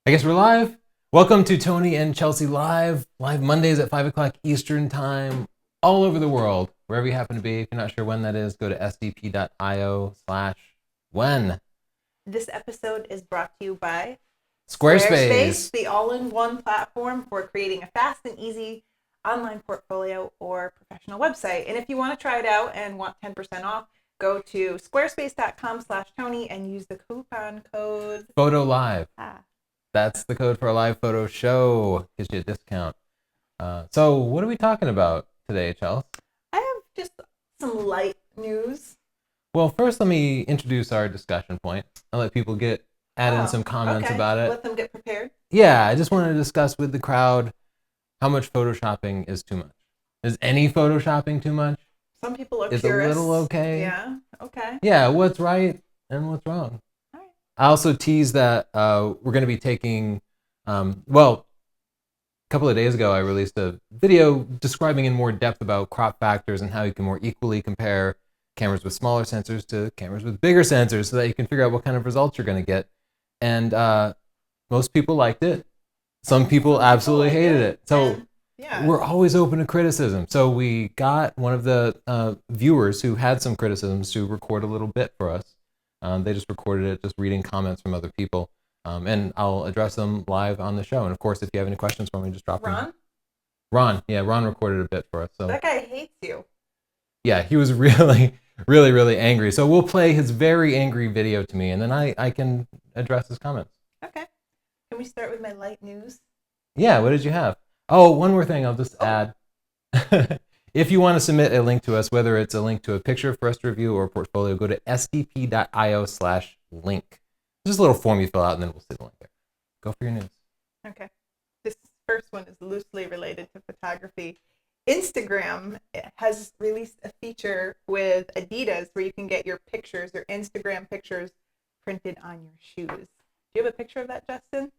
I guess we're live. Welcome to Tony and Chelsea Live. Live Mondays at 5 o'clock Eastern Time, all over the world, wherever you happen to be. If you're not sure when that is, go to sdp.io/when. This episode is brought to you by Squarespace. the all-in-one platform for creating a fast and easy online portfolio or professional website. And if you want to try it out and want 10% off, go to squarespace.com/Tony and use the coupon code Photo Live. Ah. That's the code for a live photo show. Gives you a discount. So what are we talking about today, Chelsea? I have just some light news. Well, first let me introduce our discussion point. I'll let people add in some comments about it. Let them get prepared. Yeah, I just wanted to discuss with the crowd how much photoshopping is too much. Is any photoshopping too much? Some people are Is purists. a little okay. Yeah, okay. Yeah, what's right and what's wrong? All right. I also teased that we're going to be taking, a couple of days ago I released a video describing in more depth about crop factors and how you can more equally compare cameras with smaller sensors to cameras with bigger sensors so that you can figure out what kind of results you're going to get. And most people liked it. Some people absolutely hated it. So yeah, we're always open to criticism. So we got one of the viewers who had some criticisms to record a little bit for us. They just recorded it, just reading comments from other people. And I'll address them live on the show. And of course, if you have any questions for me, just drop them. Ron recorded a bit for us. So that guy hates you. Yeah, he was really, really, really angry. So we'll play his very angry video to me, and then I can address his comments. Okay. Can we start with my light news? Yeah, what did you have? Oh, one more thing I'll just add. If you want to submit a link to us, whether it's a link to a picture for us to review or a portfolio, go to sdp.io/link. Just a little form you fill out, and then we'll see the link there. Go for your news. Okay. This first one is loosely related to photography. Instagram has released a feature with Adidas where you can get your pictures, your Instagram pictures, printed on your shoes. Do you have a picture of that, Justin?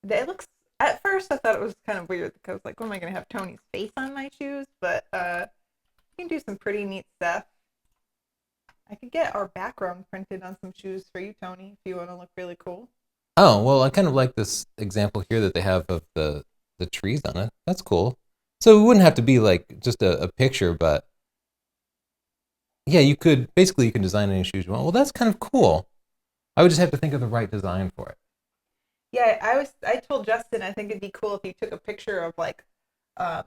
It looks, at first I thought it was kind of weird because I was like, what am I going to have Tony's face on my shoes? But you can do some pretty neat stuff. I could get our background printed on some shoes for you, Tony, if you want to look really cool. Oh, well, I kind of like this example here that they have of the trees on it. That's cool. So it wouldn't have to be like just a picture, but yeah, you can design any shoes you want. Well, that's kind of cool. I would just have to think of the right design for it. Yeah, I told Justin I think it'd be cool if you took a picture of like a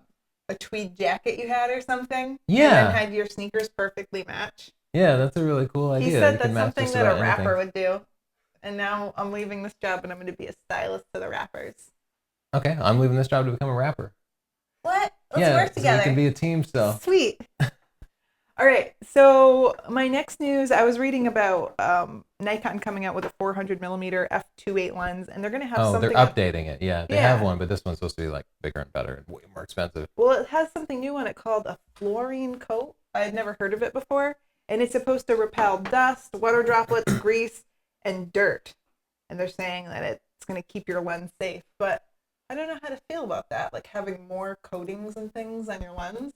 tweed jacket you had or something. Yeah. And then had your sneakers perfectly match. Yeah, that's a really cool idea. He said that's something that a rapper would do. And now I'm leaving this job and I'm going to be a stylist to the rappers. Okay, I'm leaving this job to become a rapper. What? Let's work together. So we can be a team still. Sweet. All right. So my next news, I was reading about Nikon coming out with a 400 millimeter f2.8 lens, and they're going to have something. Oh, they're updating it. Yeah, they have one, but this one's supposed to be like bigger and better and way more expensive. Well, it has something new on it called a fluorine coat. I had never heard of it before, and it's supposed to repel dust, water droplets, grease, and dirt. And they're saying that it's going to keep your lens safe, but I don't know how to feel about that, like having more coatings and things on your lens.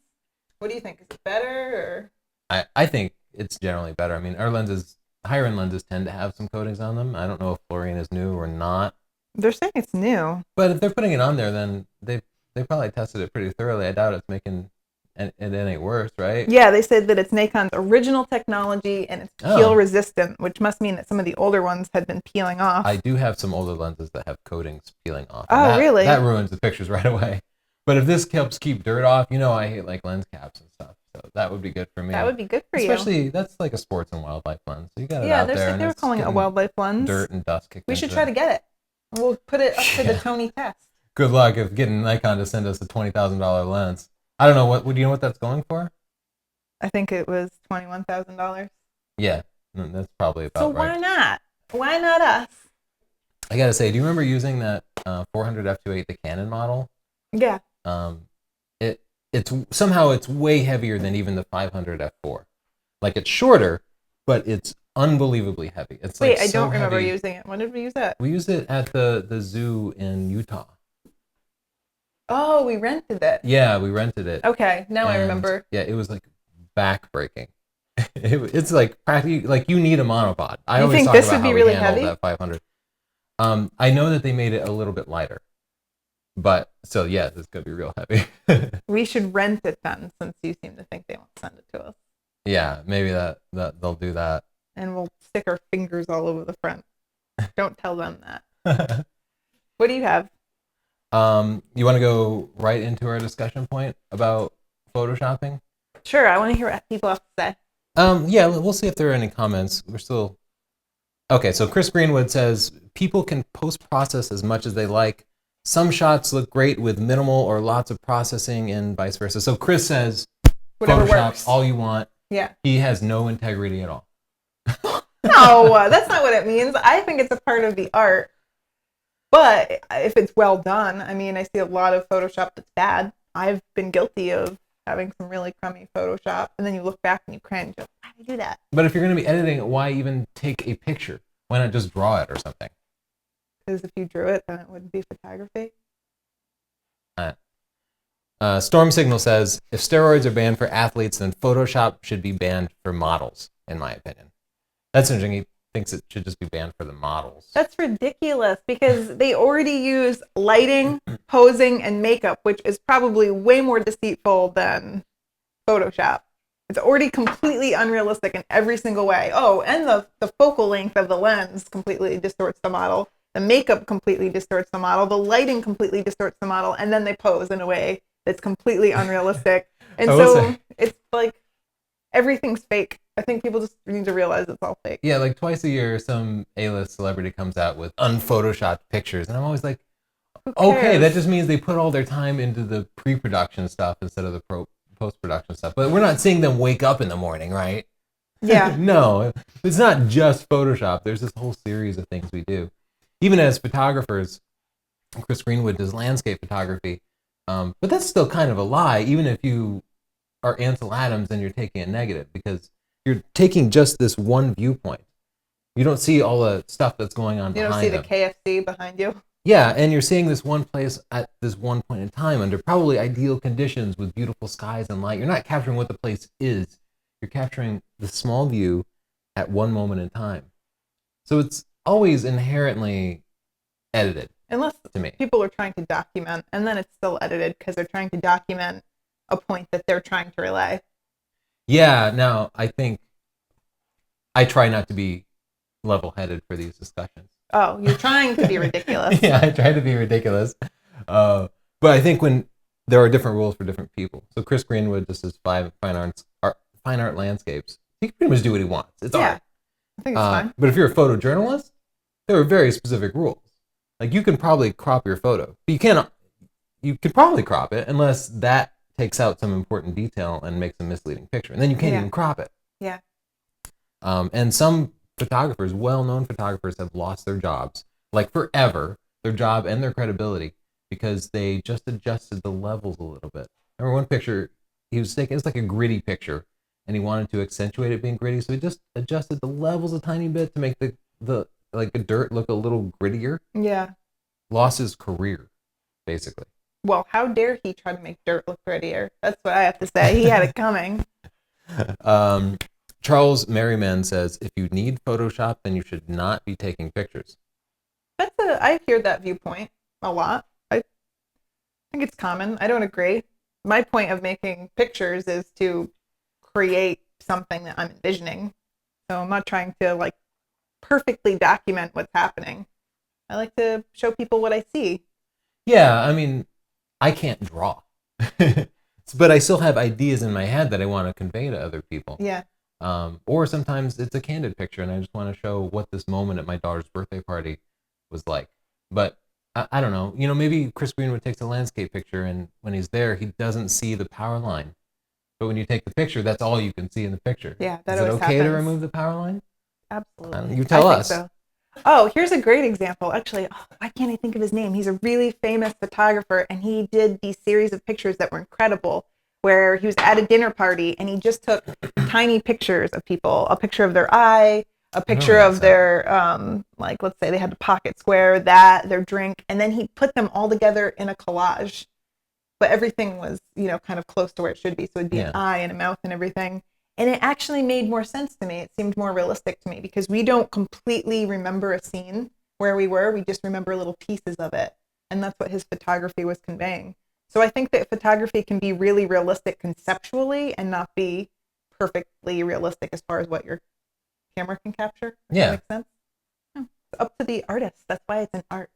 What do you think? Is it better? Or I think it's generally better. I mean, our lenses, higher-end lenses tend to have some coatings on them. I don't know if fluorine is new or not. They're saying it's new. But if they're putting it on there, then they probably tested it pretty thoroughly. I doubt it's making it any worse, right? Yeah, they said that it's Nikon's original technology and it's peel resistant, which must mean that some of the older ones had been peeling off. I do have some older lenses that have coatings peeling off. Oh, really? That ruins the pictures right away. But if this helps keep dirt off, I hate like lens caps and stuff. So that would be good for me. That would be good for you. Especially, that's like a sports and wildlife lens. So you got it out there. Yeah, they were calling it a wildlife lens. Dirt and dust kicked We should try to get it. We'll put it up to the Tony test. Good luck if getting Nikon to send us a $20,000 lens. I don't know do you know what that's going for? I think it was $21,000. Yeah, that's probably about right. So why not? Why not us? I gotta say, do you remember using that 400 f2.8, the Canon model? Yeah. It's somehow it's way heavier than even the 500 f4. Like it's shorter, but it's unbelievably heavy. It's Wait, like I don't remember using it. When did we use that? We used it at the zoo in Utah. Oh, we rented it. Yeah, we rented it. Okay, now I remember. Yeah, it was like back-breaking. It's like practically like you need a monopod. I always think talk this about would be how really we handled heavy? that 500. I know that they made it a little bit lighter, but so yeah, it's gonna be real heavy. We should rent it then, since you seem to think they won't send it to us. Yeah, maybe that they'll do that. And we'll stick our fingers all over the front. Don't tell them that. What do you have? You want to go right into our discussion point about photoshopping? Sure, I want to hear what people have to say. Yeah, we'll see if there are any comments. We're still okay. So Chris Greenwood says people can post-process as much as they like. Some shots look great with minimal or lots of processing, and vice versa. So Chris says, Whatever Photoshop works. all you want. Yeah. He has no integrity at all. No, that's not what it means. I think it's a part of the art. But if it's well done, I mean, I see a lot of Photoshop that's bad. I've been guilty of having some really crummy Photoshop, and then you look back and you cringe. Why did I do that? But if you're going to be editing it, why even take a picture? Why not just draw it or something? Because if you drew it, then it wouldn't be photography. Storm Signal says, if steroids are banned for athletes, then Photoshop should be banned for models, in my opinion. That's interesting. He thinks it should just be banned for the models. That's ridiculous because they already use lighting, posing, and makeup, which is probably way more deceitful than Photoshop. It's already completely unrealistic in every single way. Oh, and the focal length of the lens completely distorts the model. The makeup completely distorts the model. The lighting completely distorts the model. And then they pose in a way that's completely unrealistic. And so it's like everything's fake. I think people just need to realize it's all fake. Yeah, like twice a year, some A-list celebrity comes out with unphotoshopped pictures. And I'm always like, okay, that just means they put all their time into the pre-production stuff instead of the post-production stuff. But we're not seeing them wake up in the morning, right? Yeah. No, it's not just Photoshop. There's this whole series of things we do. Even as photographers, Chris Greenwood does landscape photography. But that's still kind of a lie, even if you are Ansel Adams and you're taking a negative, because you're taking just this one viewpoint. You don't see all the stuff that's going on behind them. You don't see the KFC behind you? Yeah, and you're seeing this one place at this one point in time under probably ideal conditions with beautiful skies and light. You're not capturing what the place is. You're capturing the small view at one moment in time. So it's always inherently edited. Unless to me, people are trying to document, and then it's still edited because they're trying to document a point that they're trying to relay. Yeah, now I think I try not to be level-headed for these discussions. Oh, you're trying to be ridiculous. Yeah, I try to be ridiculous. But I think when there are different rules for different people. So Chris Greenwood just does fine art landscapes. He can pretty much do what he wants. It's art. I think it's fine. But if you're a photojournalist, there are very specific rules. Like you can probably crop your photo, but you could probably crop it unless that takes out some important detail and makes a misleading picture. And then you can't even crop it. Yeah. And some photographers, well-known photographers, have lost their jobs, like forever, their job and their credibility, because they just adjusted the levels a little bit. I remember one picture he was taking, it was like a gritty picture, and he wanted to accentuate it being gritty, so he just adjusted the levels a tiny bit to make the dirt look a little grittier. Yeah. Lost his career, basically. Well, how dare he try to make dirt look prettier? That's what I have to say. He had it coming. Charles Merriman says, if you need Photoshop, then you should not be taking pictures. I hear that viewpoint a lot. I think it's common. I don't agree. My point of making pictures is to create something that I'm envisioning. So I'm not trying to perfectly document what's happening. I like to show people what I see. Yeah, I mean, I can't draw. But I still have ideas in my head that I want to convey to other people. Yeah. Or sometimes it's a candid picture and I just want to show what this moment at my daughter's birthday party was like. But I don't know. Maybe Chris Greenwood takes a landscape picture and when he's there, he doesn't see the power line. But when you take the picture, that's all you can see in the picture. Yeah, that Is it always okay happens. to remove the power line? Absolutely. You tell us. So. Oh, here's a great example. Actually, why can't I think of his name? He's a really famous photographer, and he did these series of pictures that were incredible, where he was at a dinner party, and he just took tiny pictures of people, a picture of their eye, a picture of their, let's say they had the pocket square, their drink, and then he put them all together in a collage. But everything was, kind of close to where it should be. So it'd be an eye and a mouth and everything. And it actually made more sense to me. It seemed more realistic to me because we don't completely remember a scene. where we were. We just remember little pieces of it. And that's what his photography was conveying. So I think that photography can be really realistic conceptually and not be perfectly realistic as far as what your camera can capture. Does that make sense? No. It's up to the artist. That's why it's an art.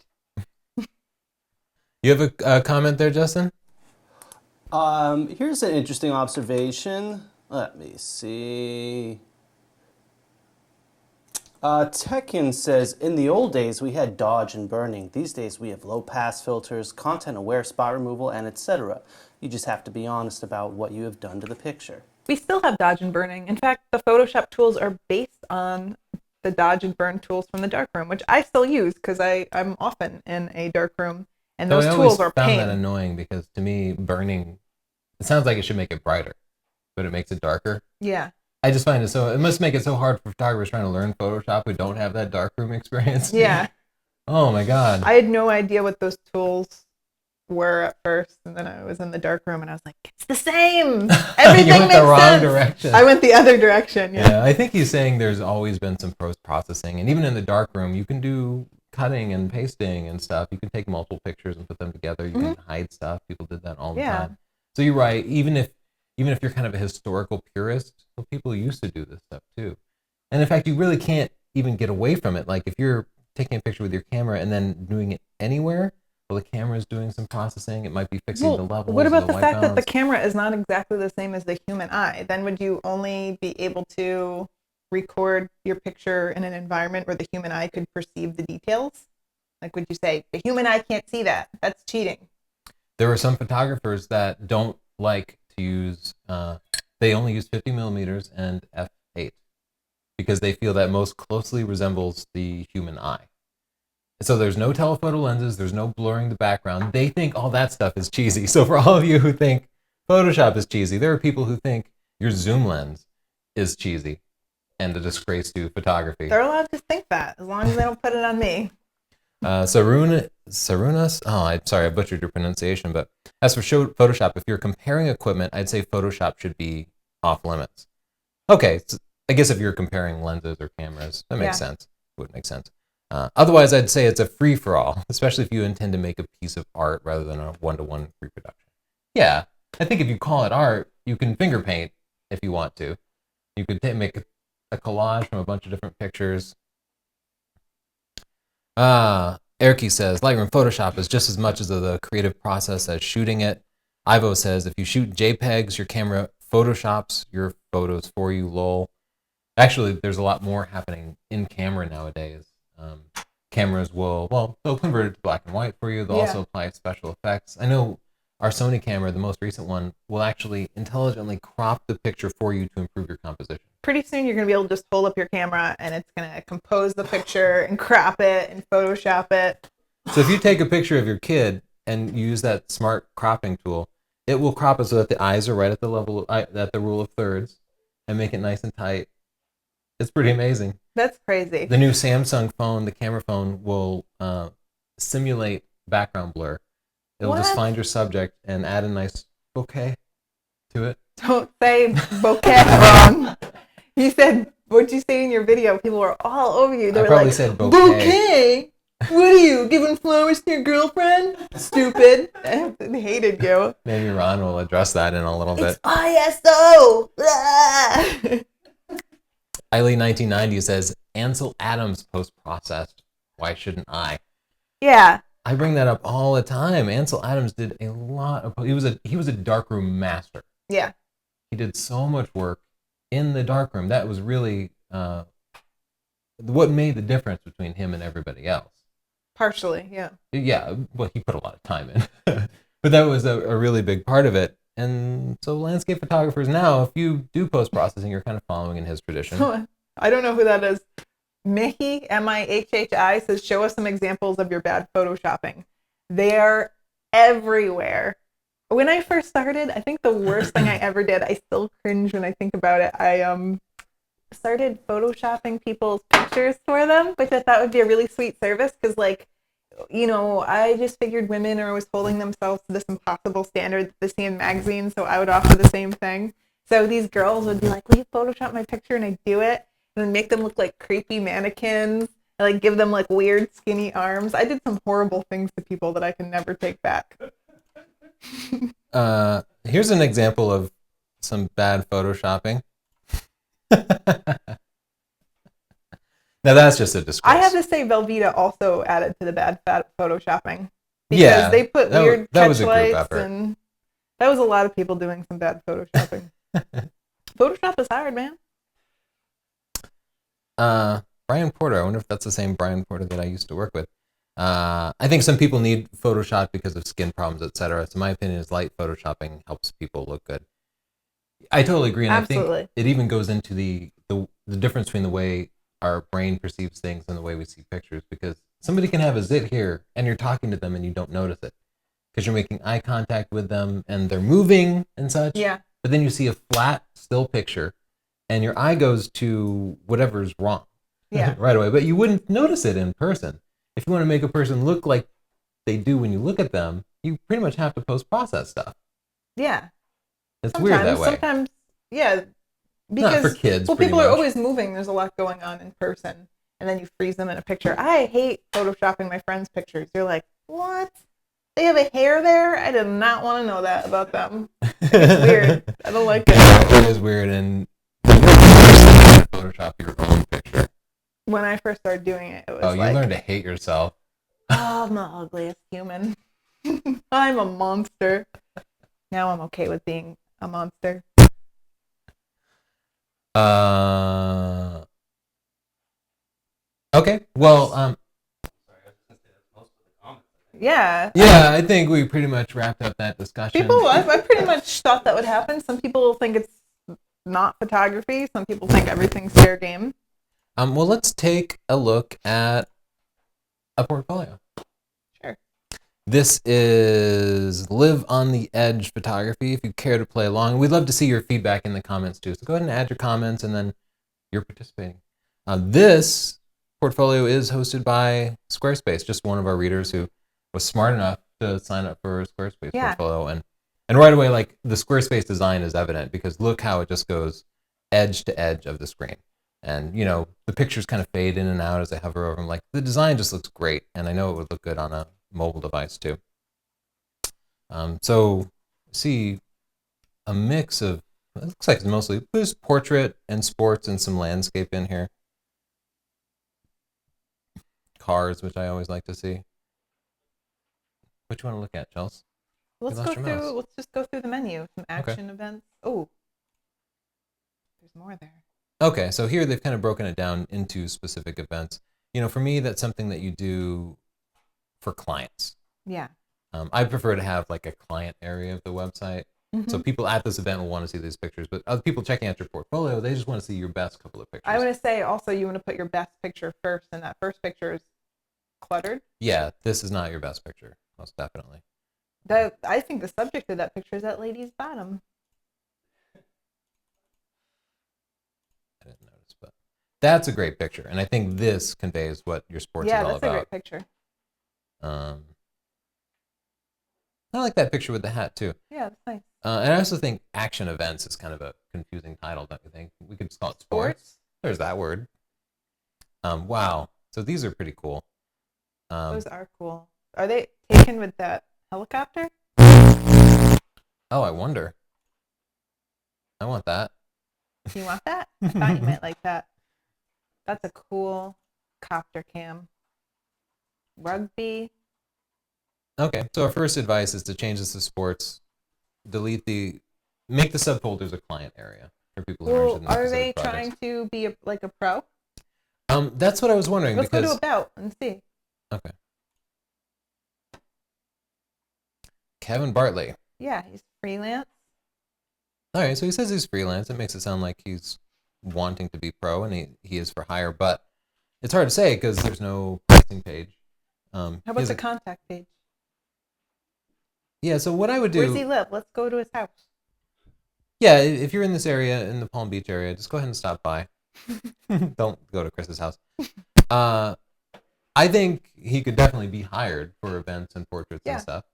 You have a comment there, Justin? Here's an interesting observation. Let me see. Tekken says, in the old days, we had dodge and burning. These days, we have low pass filters, content-aware spot removal, and etc. You just have to be honest about what you have done to the picture. We still have dodge and burning. In fact, the Photoshop tools are based on the dodge and burn tools from the darkroom, which I still use because I'm often in a darkroom, and those tools are pain. I always pain. found that annoying because to me, burning, it sounds like it should make it brighter, but it makes it darker. Yeah. I just find it must make it so hard for photographers trying to learn Photoshop who don't have that darkroom experience. Yeah. Oh my God. I had no idea what those tools were at first, and then I was in the darkroom and I was like, it's the same. Everything You went makes the wrong sense. direction. I went the other direction. Yeah, I think he's saying there's always been some post-processing, and even in the darkroom, you can do cutting and pasting and stuff. You can take multiple pictures and put them together. You can hide stuff. People did that all the time. So you're right. Even if you're kind of a historical purist, well, people used to do this stuff too. And in fact, you really can't even get away from it. Like if you're taking a picture with your camera and then doing it anywhere, well, the camera is doing some processing. It might be fixing the levels. What about the white fact that the balance. camera is not exactly the same as the human eye? Then would you only be able to record your picture in an environment where the human eye could perceive the details? Like, would you say the human eye can't see that? That's cheating. There are some photographers that don't like to use, they only use 50 millimeters and f8 because they feel that most closely resembles the human eye. So there's no telephoto lenses, there's no blurring the background. They think all that stuff is cheesy. So for all of you who think Photoshop is cheesy, there are people who think your zoom lens is cheesy and a disgrace to photography. They're allowed to think that as long as they don't put it on me. Sarunas, I'm sorry, I butchered your pronunciation, but as for Photoshop, if you're comparing equipment, I'd say Photoshop should be off limits. Okay, so I guess if you're comparing lenses or cameras, that makes sense. It would make sense. Otherwise, I'd say it's a free-for-all, especially if you intend to make a piece of art rather than a one-to-one reproduction. Yeah, I think if you call it art, you can finger paint if you want to. You could make a collage from a bunch of different pictures. Erky says, Lightroom Photoshop is just as much as the creative process as shooting it. Ivo says, if you shoot JPEGs, your camera Photoshops your photos for you, lol. Actually, there's a lot more happening in camera nowadays. Cameras they'll convert it to black and white for you. They'll also apply special effects. I know our Sony camera, the most recent one, will actually intelligently crop the picture for you to improve your composition. Pretty soon you're going to be able to just hold up your camera and it's going to compose the picture and crop it and Photoshop it. So if you take a picture of your kid and you use that smart cropping tool, it will crop it so that the eyes are right at the level, at the rule of thirds, and make it nice and tight. It's pretty amazing. That's crazy. The new Samsung phone, the camera phone, will simulate background blur. It'll just find your subject and add a nice bokeh to it. Don't say bokeh wrong. You said, what'd you say in your video? People were all over you. They I were probably like, said bokeh. bouquet? What are you, giving flowers to your girlfriend? Stupid. They hated you. Maybe Ron will address that in a little bit. It's ISO. Ah. Eileen1990 says, Ansel Adams post-processed. Why shouldn't I? Yeah. I bring that up all the time. Ansel Adams did a lot of, he was a darkroom master. Yeah. He did so much work in the darkroom. That was really what made the difference between him and everybody else. Partially, yeah. Yeah, well, he put a lot of time in. But that was a really big part of it. And so landscape photographers now, if you do post-processing, you're kind of following in his tradition. I don't know who that is. Mihi, M-I-H-H-I, says, show us some examples of your bad photoshopping. They're everywhere. When I first started, I think the worst thing I ever did, I still cringe when I think about it, I started photoshopping people's pictures for them, which I thought would be a really sweet service because, like, you know, I just figured women are always holding themselves to this impossible standard that they see in magazines, so I would offer the same thing. So these girls would be like, will you Photoshop my picture? And I'd do it and then make them look like creepy mannequins. I like give them like weird skinny arms. I did some horrible things to people that I can never take back. Here's an example of some bad photoshopping. Now that's just a disgrace. I have to say Velveeta also added to the bad photoshopping. Because Yeah, they put that weird was catch a group lights effort. and that was a lot of people doing some bad photoshopping. Photoshop is hard, man. Brian Porter. I wonder if that's the same Brian Porter that I used to work with. I think some people need Photoshop because of skin problems, etc. So my opinion is light photoshopping helps people look good. I totally agree, and Absolutely. I think it even goes into the difference between the way our brain perceives things and the way we see pictures. Because somebody can have a zit here, and you're talking to them, and you don't notice it because you're making eye contact with them, and they're moving and such. Yeah. But then you see a flat, still picture, and your eye goes to whatever's wrong. Yeah. Right away. But you wouldn't notice it in person. If you want to make a person look like they do when you look at them, you pretty much have to post-process stuff. Yeah. It's weird that way. Sometimes, yeah. Not Because for kids, well, pretty people are much. always moving. There's a lot going on in person, and then you freeze them in a picture. I hate photoshopping my friends' pictures. You're like, what? They have a hair there? I did not want to know that about them. It's weird. I don't like it. It is weird, and Photoshop your own picture. When I first started doing it, it was Oh, you like, learned to hate yourself. oh, I'm the ugliest human. I'm a monster. Now I'm okay with being a monster. Okay. Well, Yeah. yeah, I think we pretty much wrapped up that discussion. People, I pretty much thought that would happen. Some people think it's not photography. Some people think everything's fair game. Well, let's take a look at a portfolio. Sure. This is Live on the Edge photography. If you care to play along, we'd love to see your feedback in the comments too. So go ahead and add your comments, and then you're participating. This portfolio is hosted by Squarespace, just one of our readers who was smart enough to sign up for a Squarespace portfolio. And right away, like, the Squarespace design is evident because look how it just goes edge to edge of the screen. And, you know, the pictures kind of fade in and out as I hover over them. Like, the design just looks great, and I know it would look good on a mobile device too. So see a mix of, it looks like it's mostly, there's portrait and sports and some landscape in here. Cars, which I always like to see. What do you want to look at, Chelsea? Let's lost your mouse. Let's just go through the menu. Some action events. Oh, there's more there. Okay, so here they've kind of broken it down into specific events. You know, for me, that's something that you do for clients. Yeah. I prefer to have like a client area of the website. So people at this event will want to see these pictures, but other people checking out your portfolio, they just want to see your best couple of pictures. I want to say also you want to put your best picture first, and that first picture is cluttered. Yeah, this is not your best picture, most definitely. I think the subject of that picture is that lady's bottom. I didn't notice, but that's a great picture, and I think this conveys what your sports is all That's about. a great picture. I like that picture with the hat too. Yeah, that's nice. And I also think action events is kind of a confusing title, don't you think? We could just call it sports. There's that word. Wow. So these are pretty cool. Those are cool. Are they taken with that helicopter? Oh, I wonder. I want that. Do you want that? I thought you might like that. That's a cool copter cam. Rugby. Okay, so our first advice is to change this to sports. Make the subfolders a client area for people who are Well, interested in are specific they projects. trying to be like a pro? That's what I was wondering. Let's because go to about and see. Okay. Kevin Bartley. Yeah, he's freelance. All right, so he says he's freelance. It makes it sound like he's wanting to be pro, and he is for hire, but it's hard to say because there's no pricing page. How about the contact page? Yeah, so what I would do... Where does he live? Let's go to his house. Yeah, if you're in this area, in the Palm Beach area, just go ahead and stop by. Don't go to Chris's house. I think he could definitely be hired for events and portraits and stuff.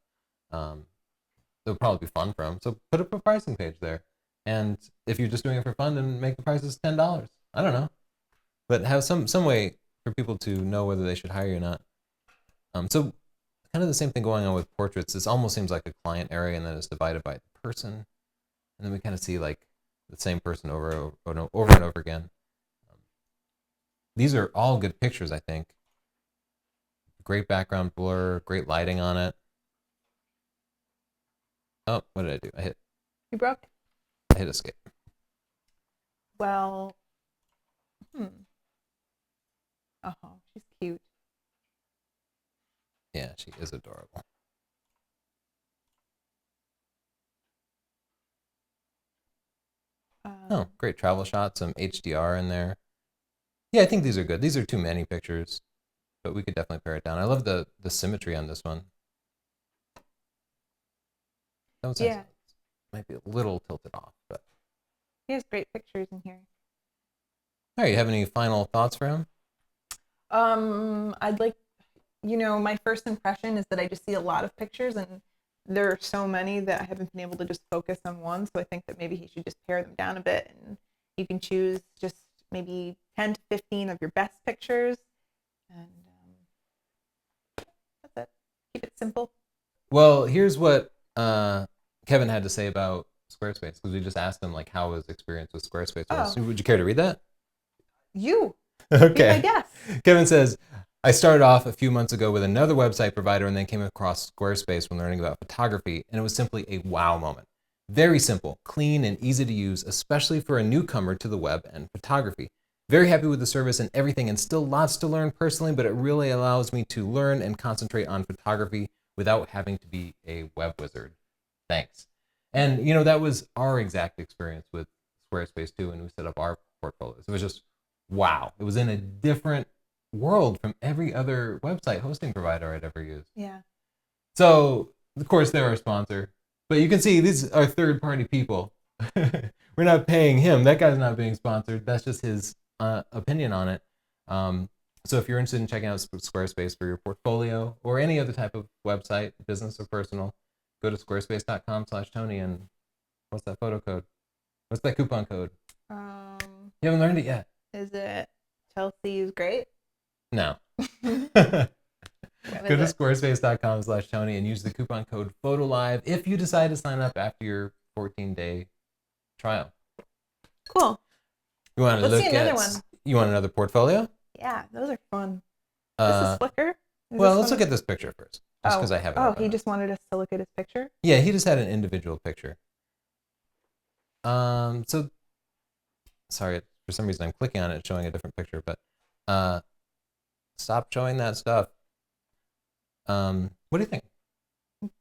It would probably be fun for him. So put up a pricing page there. And if you're just doing it for fun, then make the prices $10. I don't know. But have some way for people to know whether they should hire you or not. So kind of the same thing going on with portraits. This almost seems like a client area, and then it's divided by the person, and then we kind of see like the same person over and over again. These are all good pictures, I think. Great background blur, great lighting on it. Oh, what did I do? I You broke? hit escape. Well, oh, she's cute. Yeah, she is adorable. Oh, great travel shots, some HDR in there. Yeah, I think these are good. These are too many pictures, but we could definitely pare it down. I love the symmetry on this one. That one's Yeah. might be a little tilted off, but He has great pictures in here. all right. You have any final thoughts for him? I'd like, my first impression is that I just see a lot of pictures, and there are so many that I haven't been able to just focus on one. So I think that maybe he should just pare them down a bit, and you can choose just maybe 10 to 15 of your best pictures, and that's it. Keep it simple. Well, here's what Kevin had to say about Squarespace, because we just asked him like how his experience with Squarespace was. Oh. Would you care to read that? You, Okay. I guess. Kevin says, I started off a few months ago with another website provider and then came across Squarespace when learning about photography, and it was simply a wow moment. Very simple, clean, and easy to use, especially for a newcomer to the web and photography. Very happy with the service and everything, and still lots to learn personally, but it really allows me to learn and concentrate on photography without having to be a web wizard. Thanks. And, that was our exact experience with Squarespace too, when we set up our portfolios. It was just, wow. It was in a different world from every other website hosting provider I'd ever used. Yeah. So, of course, they're our sponsor. But you can see these are third-party people. We're not paying him. That guy's not being sponsored. That's just his opinion on it. So if you're interested in checking out Squarespace for your portfolio or any other type of website, business or personal, go to squarespace.com/Tony, and what's that photo code? What's that coupon code? You haven't learned it yet. Is it Chelsea is great? No. What Go to is it? squarespace.com/Tony and use the coupon code PHOTOLIVE if you decide to sign up after your 14-day trial. Cool. You want to Let's look see another at? one. You want another portfolio? Yeah, those are fun. This is Flickr? Well, let's look at this picture first, just because I have it. Oh, open. he just wanted us to look at his picture? Yeah, he just had an individual picture. So sorry, for some reason I'm clicking on it, showing a different picture, but stop showing that stuff. What do you think?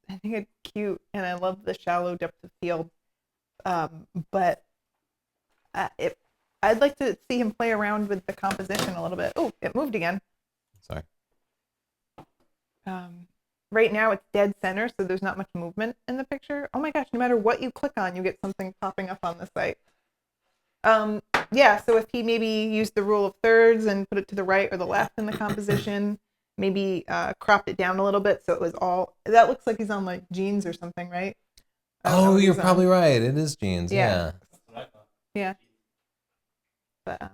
I think it's cute, and I love the shallow depth of field. But I'd like to see him play around with the composition a little bit. Oh, it moved again. Sorry. Right now it's dead center, so there's not much movement in the picture. Oh my gosh, no matter what you click on, you get something popping up on the site. Yeah, so if he maybe used the rule of thirds and put it to the right or the left in the composition, maybe cropped it down a little bit so it was all, that looks like he's on like jeans or something, right? I don't know Oh, what you're he's probably on. right. It is jeans. Yeah. Yeah. Yeah. But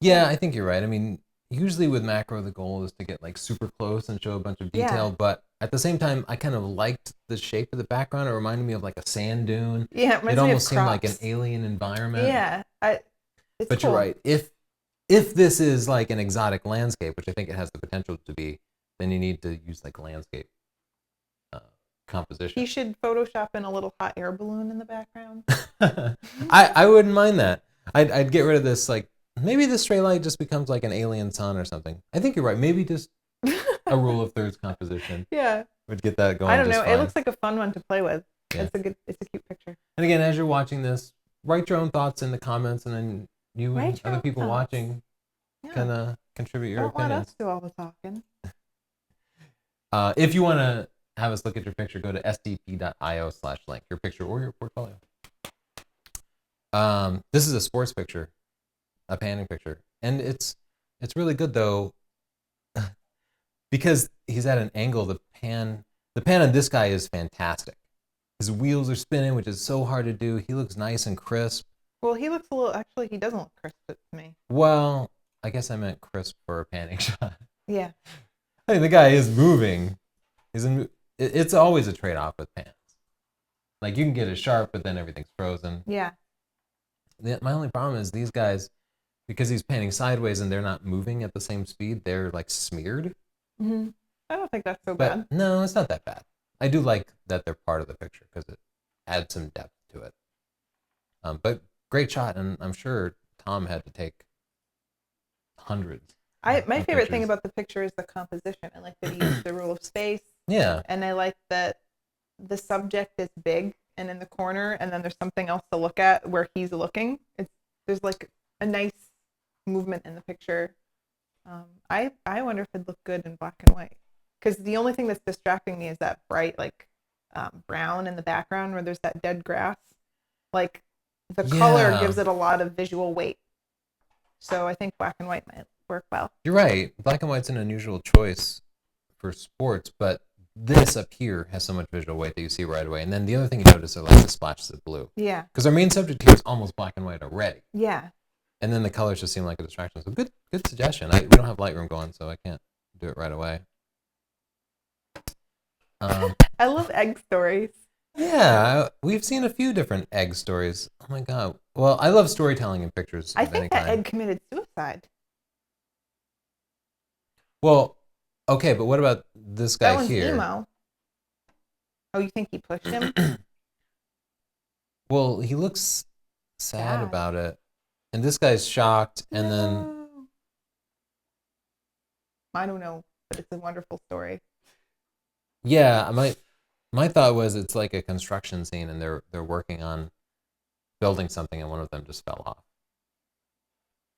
Yeah, I think you're right. I mean, usually with macro, the goal is to get like super close and show a bunch of Yeah. detail. But at the same time, I kind of liked the shape of the background. It reminded me of like a sand dune. yeah, it reminds It me of almost seemed like an crops. alien environment. Yeah, it's But cool. you're right. If this is like an exotic landscape, which I think it has the potential to be, then you need to use like landscape composition. He should Photoshop in a little hot air balloon in the background. I wouldn't mind that. I'd get rid of this, like maybe the straight light just becomes like an alien sun or something. I think you're right. Maybe just a rule of thirds composition Yeah, would get that going. I don't just know. fine. It looks like a fun one to play with. Yeah. It's a cute picture. And again, as you're watching this, write your own thoughts in the comments, and then you and Write your other own people thoughts. watching Yeah. can contribute your Don't let opinions. us do all the talking. If you want to have us look at your picture, go to sdp.io/link, your picture or your portfolio. This is a sports picture, a panning picture, and it's really good though, because he's at an angle. The pan on this guy is fantastic. His wheels are spinning, which is so hard to do. He looks nice and crisp. Well, he looks a little. Actually, he doesn't look crisp to me. Well, I guess I meant crisp for a panning shot. Yeah. I mean, the guy is moving. It's always a trade-off with pans. Like, you can get it sharp, but then everything's frozen. Yeah. My only problem is these guys, because he's panning sideways and they're not moving at the same speed, they're like smeared. Hmm. I don't think that's so But bad. no, it's not that bad. I do like that they're part of the picture because it adds some depth to it. But great shot, and I'm sure Tom had to take hundreds. My of favorite thing pictures. about the picture is the composition. I like that he used the rule of space, Yeah, and I like that the subject is big and in the corner, and then there's something else to look at where he's looking. There's like a nice movement in the picture. I wonder if it'd look good in black and white, because the only thing that's distracting me is that bright like brown in the background where there's that dead grass. Like the color Yeah. gives it a lot of visual weight. So I think black and white might work well. you're right. Black and white's an unusual choice for sports, but this up here has so much visual weight that you see right away. And then the other thing you notice are like the splashes of blue. Yeah. Because our main subject here is almost black and white already. Yeah. And then the colors just seem like a distraction. So good suggestion. We don't have Lightroom going, so I can't do it right away. I love egg stories. Yeah, we've seen a few different egg stories. Oh my god. Well, I love storytelling in pictures I of any think that kind. egg committed suicide. Well, okay, but what about this That guy one's here? emo. Oh, you think he pushed him? Well, he looks sad Sad. about it. And this guy's shocked, and then No. I don't know, but it's a wonderful story. yeah, my thought was it's like a construction scene and they're working on building something and one of them just fell off.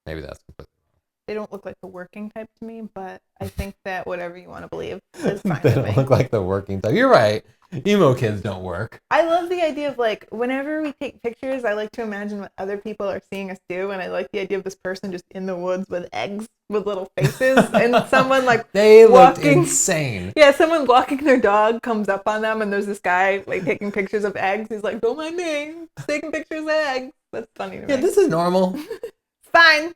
Maybe that's completely They don't look like the working type to me, but I think that whatever you want to believe is fine they with don't me. look like the working type. You're right. Emo kids don't work. I love the idea of like whenever we take pictures, I like to imagine what other people are seeing us do, and I like the idea of this person just in the woods with eggs with little faces, and someone like They looked walking. insane. Yeah, someone walking their dog comes up on them, and there's this guy like taking pictures of eggs. He's like, "Don't mind me, just taking pictures of eggs." That's funny to me. Yeah, this is normal. It's fine.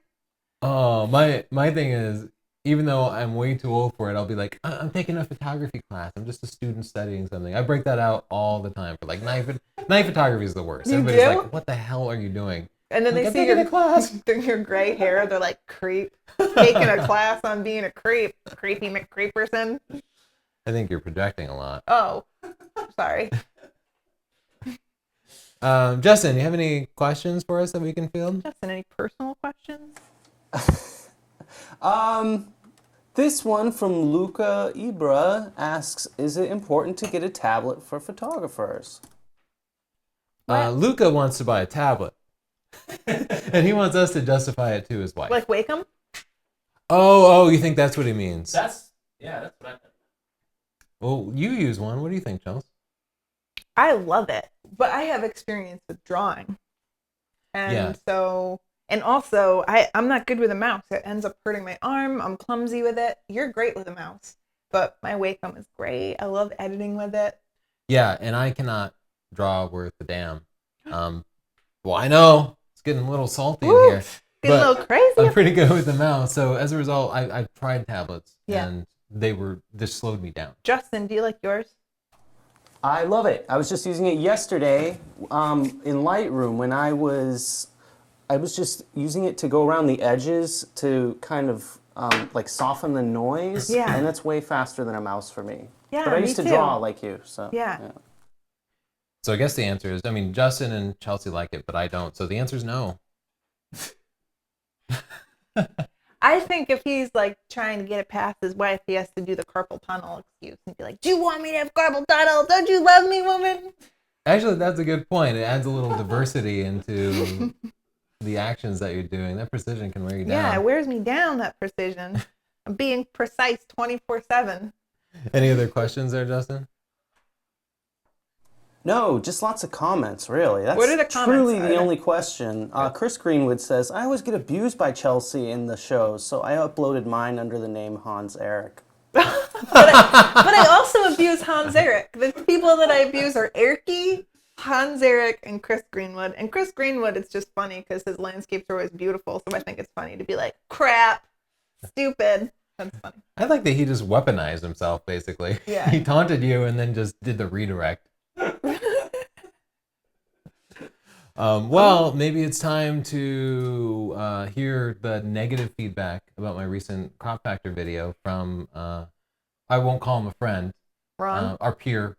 Oh, my thing is, even though I'm way too old for it, I'll be like, I'm taking a photography class. I'm just a student studying something. I break that out all the time for like night photography is the worst. You Everybody's do? like, what the hell are you doing? And then Like, they I'm see taking your a class. through your gray hair. They're like, "Creep, taking a class on being a creep, creepy McCreeperson." I think you're projecting a lot. Oh, sorry. Justin, you have any questions for us that we can field? Justin, any personal questions? This one from Luca Ibra asks, is it important to get a tablet for photographers? What? Luca wants to buy a tablet. And he wants us to justify it to his wife. Like Wacom? Oh, you think that's what he means? That's what I think. Well, you use one. What do you think, Chels? I love it, but I have experience with drawing, and Yeah. so and also I'm not good with a mouse. It ends up hurting my arm. I'm clumsy with it. You're great with a mouse, but my Wacom is great. I love editing with it. Yeah, and I cannot draw worth a damn. Well, I know it's getting a little salty in Woo! here. Getting a But little crazy. I'm pretty good with the mouse. So as a result, I've tried tablets, Yeah. and this slowed me down. Justin, do you like yours? I love it. I was just using it yesterday in Lightroom when I was just using it to go around the edges to kind of like soften the noise. Yeah. And that's way faster than a mouse for me. Yeah, But I me used to too. draw like you, so. Yeah. So I guess the answer is, I mean, Justin and Chelsea like it, but I don't. So the answer is no. I think if he's like trying to get it past his wife, he has to do the carpal tunnel excuse and be like, "Do you want me to have carpal tunnel? Don't you love me, woman?" Actually, that's a good point. It adds a little diversity into the actions that you're doing. That precision can wear you down. Yeah, it wears me down, that precision. I'm being precise 24/7. Any other questions there, Justin? No, just lots of comments, really. That's What are the comments? truly Are the there- only question. Chris Greenwood says, I always get abused by Chelsea in the shows, so I uploaded mine under the name Hans Eric. But I also abuse Hans Eric. The people that I abuse are Erky, Hans Eric and Chris Greenwood. And Chris Greenwood, it's just funny because his landscapes are always beautiful. So I think it's funny to be like, crap, stupid. That's funny. I like that he just weaponized himself, basically. Yeah. He taunted you and then just did the redirect. Well, maybe it's time to hear the negative feedback about my recent crop factor video from, I won't call him a friend, Ron, our peer,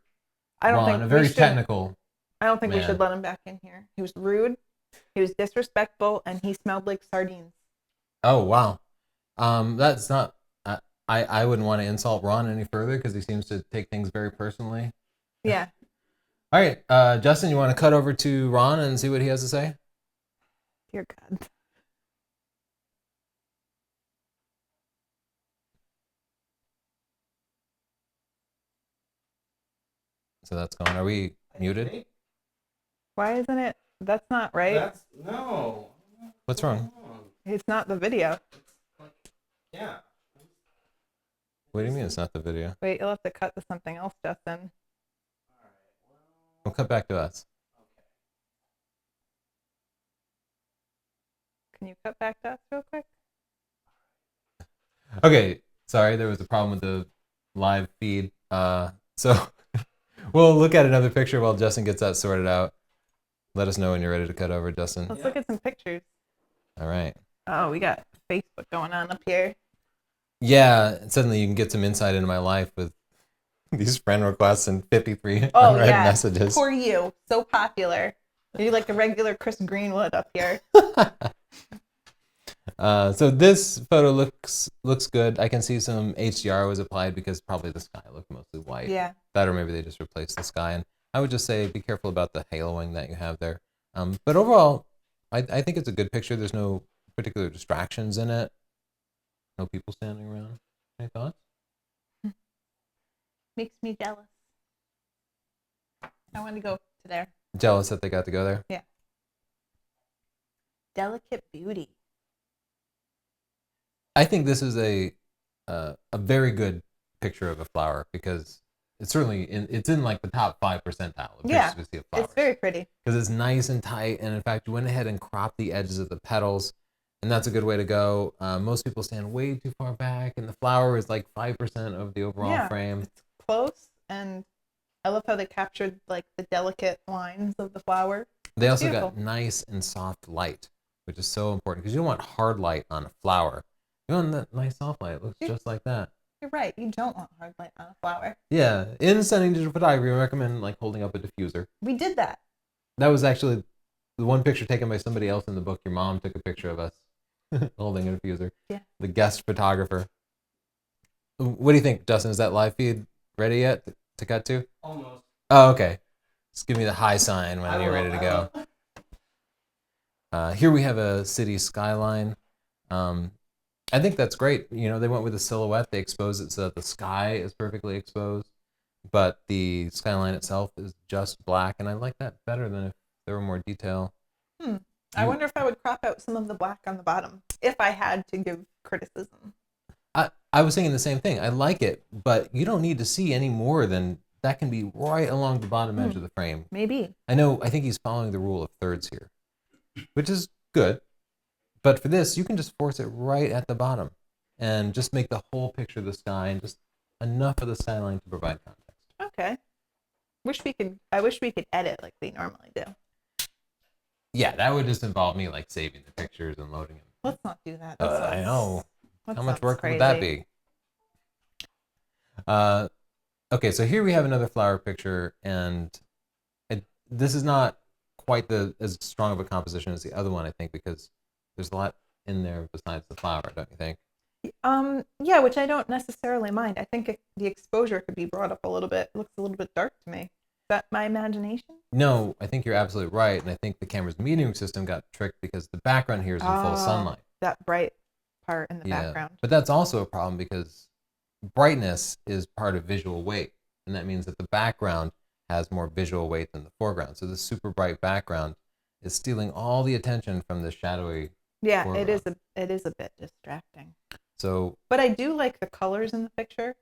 I don't Ron, think a we very should. technical. I don't think we man. should let him back in here. He was rude. He was disrespectful, and he smelled like sardines. Oh, wow. That's not, I wouldn't want to insult Ron any further because he seems to take things very personally. Yeah. All right, Justin, you want to cut over to Ron and see what he has to say? Dear God. So that's going. Are we muted? Why isn't it? That's not right. No. What's wrong? It's not the video. Yeah. What do you mean it's not the video? Wait, you'll have to cut to something else, Justin. We'll cut back to us. Can you cut back to us real quick? Okay, sorry, there was a problem with the live feed. So we'll look at another picture while Justin gets that sorted out. Let us know when you're ready to cut over, Justin. Let's look at some pictures. All right. Oh, we got Facebook going on up here. Yeah, suddenly you can get some insight into my life with these friend requests and 53 Oh, unread yeah. messages. Poor you. So popular. You're like the regular Chris Greenwood up here. So this photo looks good. I can see some HDR was applied because probably the sky looked mostly white. Yeah. That or maybe they just replaced the sky. And I would just say be careful about the haloing that you have there. But overall, I think it's a good picture. There's no particular distractions in it. No people standing around. Any thoughts? Makes me jealous. I want to go to there. Jealous that they got to go there? Yeah. Delicate beauty. I think this is a very good picture of a flower because it's certainly it's in like the top 5% percentile of Yeah, pictures we see of flowers. It's very pretty. Because it's nice and tight, and in fact, you went ahead and cropped the edges of the petals, and that's a good way to go. Most people stand way too far back, and the flower is like 5% of the overall Yeah. frame. It's close, and I love how they captured like the delicate lines of the flower. They also beautiful. got nice and soft light, which is so important because you don't want hard light on a flower. You want that nice soft light. It looks Yeah. just like that. You're right. You don't want hard light on a flower. Yeah, in stunning digital photography, I recommend like holding up a diffuser. We did that. That was actually the one picture taken by somebody else in the book. Your mom took a picture of us holding a diffuser. Yeah. The guest photographer. What do you think, Justin? Is that live feed ready yet to cut to? Almost. Oh, okay. Just give me the high sign when I you're will, ready to I go. will. Here we have a city skyline. I think that's great. You know, they went with a silhouette. They exposed it so that the sky is perfectly exposed, but the skyline itself is just black, and I like that better than if there were more detail. I wonder if I would crop out some of the black on the bottom if I had to give criticism. I was thinking the same thing. I like it, but you don't need to see any more than that can be right along the bottom edge of the frame. Maybe. I think he's following the rule of thirds here, which is good. But for this, you can just force it right at the bottom and just make the whole picture of the sky and just enough of the skyline to provide context. Okay. I wish we could edit like we normally do. Yeah, that would just involve me like saving the pictures and loading them. Let's not do that. I know. That How much sounds work would that crazy. be? Okay, so here we have another flower picture, and this is not quite as strong of a composition as the other one, I think, because there's a lot in there besides the flower, don't you think? Yeah, which I don't necessarily mind. I think the exposure could be brought up a little bit. It looks a little bit dark to me. Is that my imagination? No, I think you're absolutely right, and I think the camera's metering system got tricked because the background here is in full sunlight. That bright part in the background. But that's also a problem because brightness is part of visual weight, and that means that the background has more visual weight than the foreground. So the super bright background is stealing all the attention from the shadowy. Yeah, foreground. it is a bit distracting. So But I do like the colors in the picture,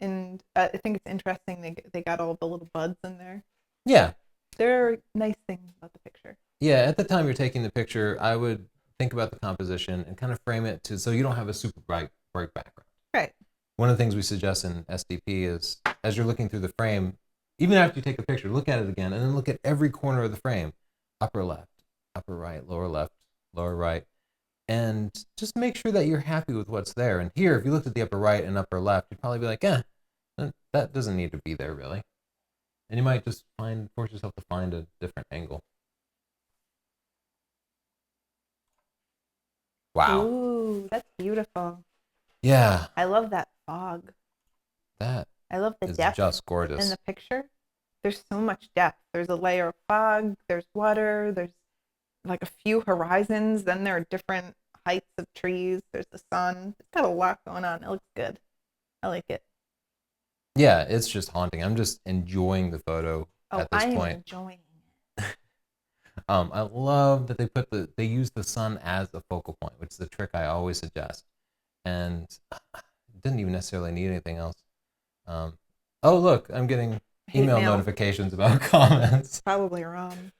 and I think it's interesting they got all the little buds in there. yeah, There are nice things about the picture. Yeah, at the time you're taking the picture, I would think about the composition and kind of frame it to so you don't have a super bright background. Right. One of the things we suggest in SDP is as you're looking through the frame, even after you take the picture, look at it again and then look at every corner of the frame. Upper left, upper right, lower right. And just make sure that you're happy with what's there. And here, if you looked at the upper right and upper left, you'd probably be like, that doesn't need to be there really. And you might just force yourself to find a different angle. Wow. Ooh, that's beautiful. Yeah, I love that fog. that I love the is depth just gorgeous. in the picture. There's so much depth. There's a layer of fog, there's water, there's like a few horizons, then there are different heights of trees, there's the sun. It's got a lot going on. It looks good. I like it. Yeah, it's just haunting. I'm just enjoying the photo Oh, at this I am point. enjoying it. I love that they use the sun as a focal point, which is a trick I always suggest. And didn't even necessarily need anything else. Oh look, I'm getting Hate email mail. notifications about comments. Probably wrong.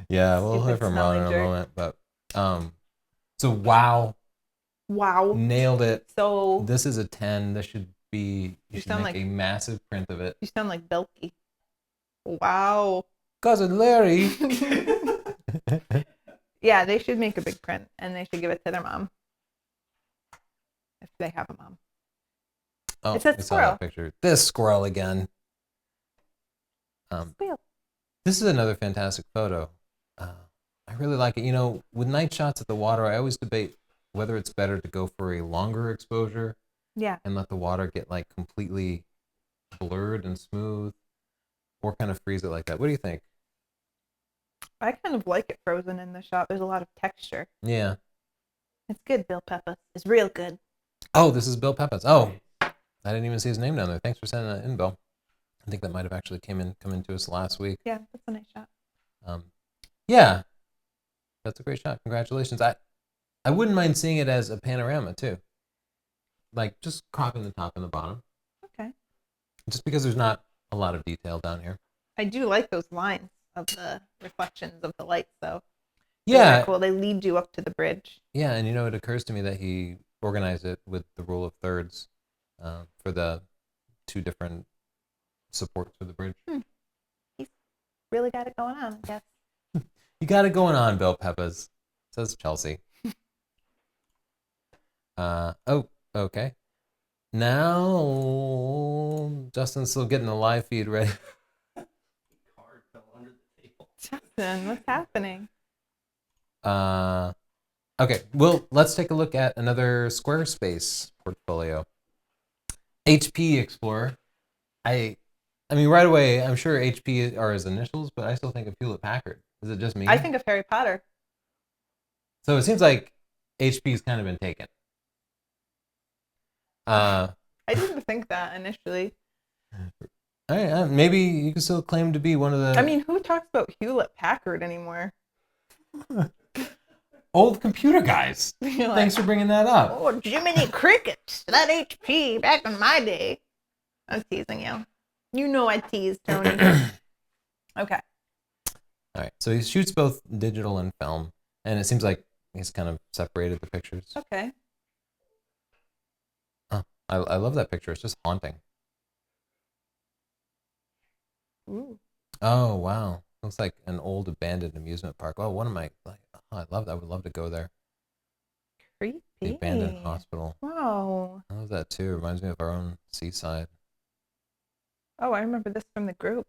Yeah, we'll hear Stupid from Ron in a smelling jerk. moment. But so wow, Wow. nailed it. So This is a 10. This should be. You You should sound make like- a massive print of it. you sound like Belky. Wow. Cousin Larry. Yeah, they should make a big print and they should give it to their mom. If they have a mom. Oh, It's that we saw squirrel. that picture. This squirrel again. Squeal. This is another fantastic photo. I really like it. You know, with night shots at the water, I always debate whether it's better to go for a longer exposure Yeah. and let the water get like completely blurred and smooth, or kind of freeze it like that. What do you think? I kind of like it frozen in the shot. There's a lot of texture. Yeah. It's good, Bill Peppa. It's real good. Oh, this is Bill Peppas. Oh, I didn't even see his name down there. Thanks for sending that in, Bill. I think that might have actually come into us last week. Yeah, that's a nice shot. Yeah, that's a great shot. Congratulations. I wouldn't mind seeing it as a panorama too, like just cropping the top and the bottom. Okay. Just because there's not a lot of detail down here. I do like those lines of the reflections of the lights, though. They're very Yeah, cool. They lead you up to the bridge. yeah, and you know, it occurs to me that he organized it with the rule of thirds for the two different supports for the bridge. Really got it going on, I guess. You got it going on, Bill Peppas, says Chelsea. Oh, okay. Now Justin's still getting the live feed ready. Card fell under the table. Justin, what's happening? Okay, well, let's take a look at another Squarespace portfolio. HP Explorer. I mean, right away, I'm sure HP are his initials, but I still think of Hewlett Packard. Is it just me? I think of Harry Potter. So it seems like HP's kind of been taken. I didn't think that initially. Maybe you can still claim to be one of the I mean, who talks about Hewlett Packard anymore? old computer guys. You're like, Thanks for bringing that up. oh, Jiminy Cricket, that HP back in my day. I'm teasing you. You know I tease, Tony. Okay. All right, so he shoots both digital and film, and it seems like he's kind of separated the pictures. Okay. I love that picture. It's just haunting. Ooh. Oh, wow. Looks like an old abandoned amusement park. Oh, one of my, oh, I love that. I would love to go there. Creepy. The abandoned hospital. Wow. I love that too. Reminds me of our own seaside. Oh, I remember this from the group.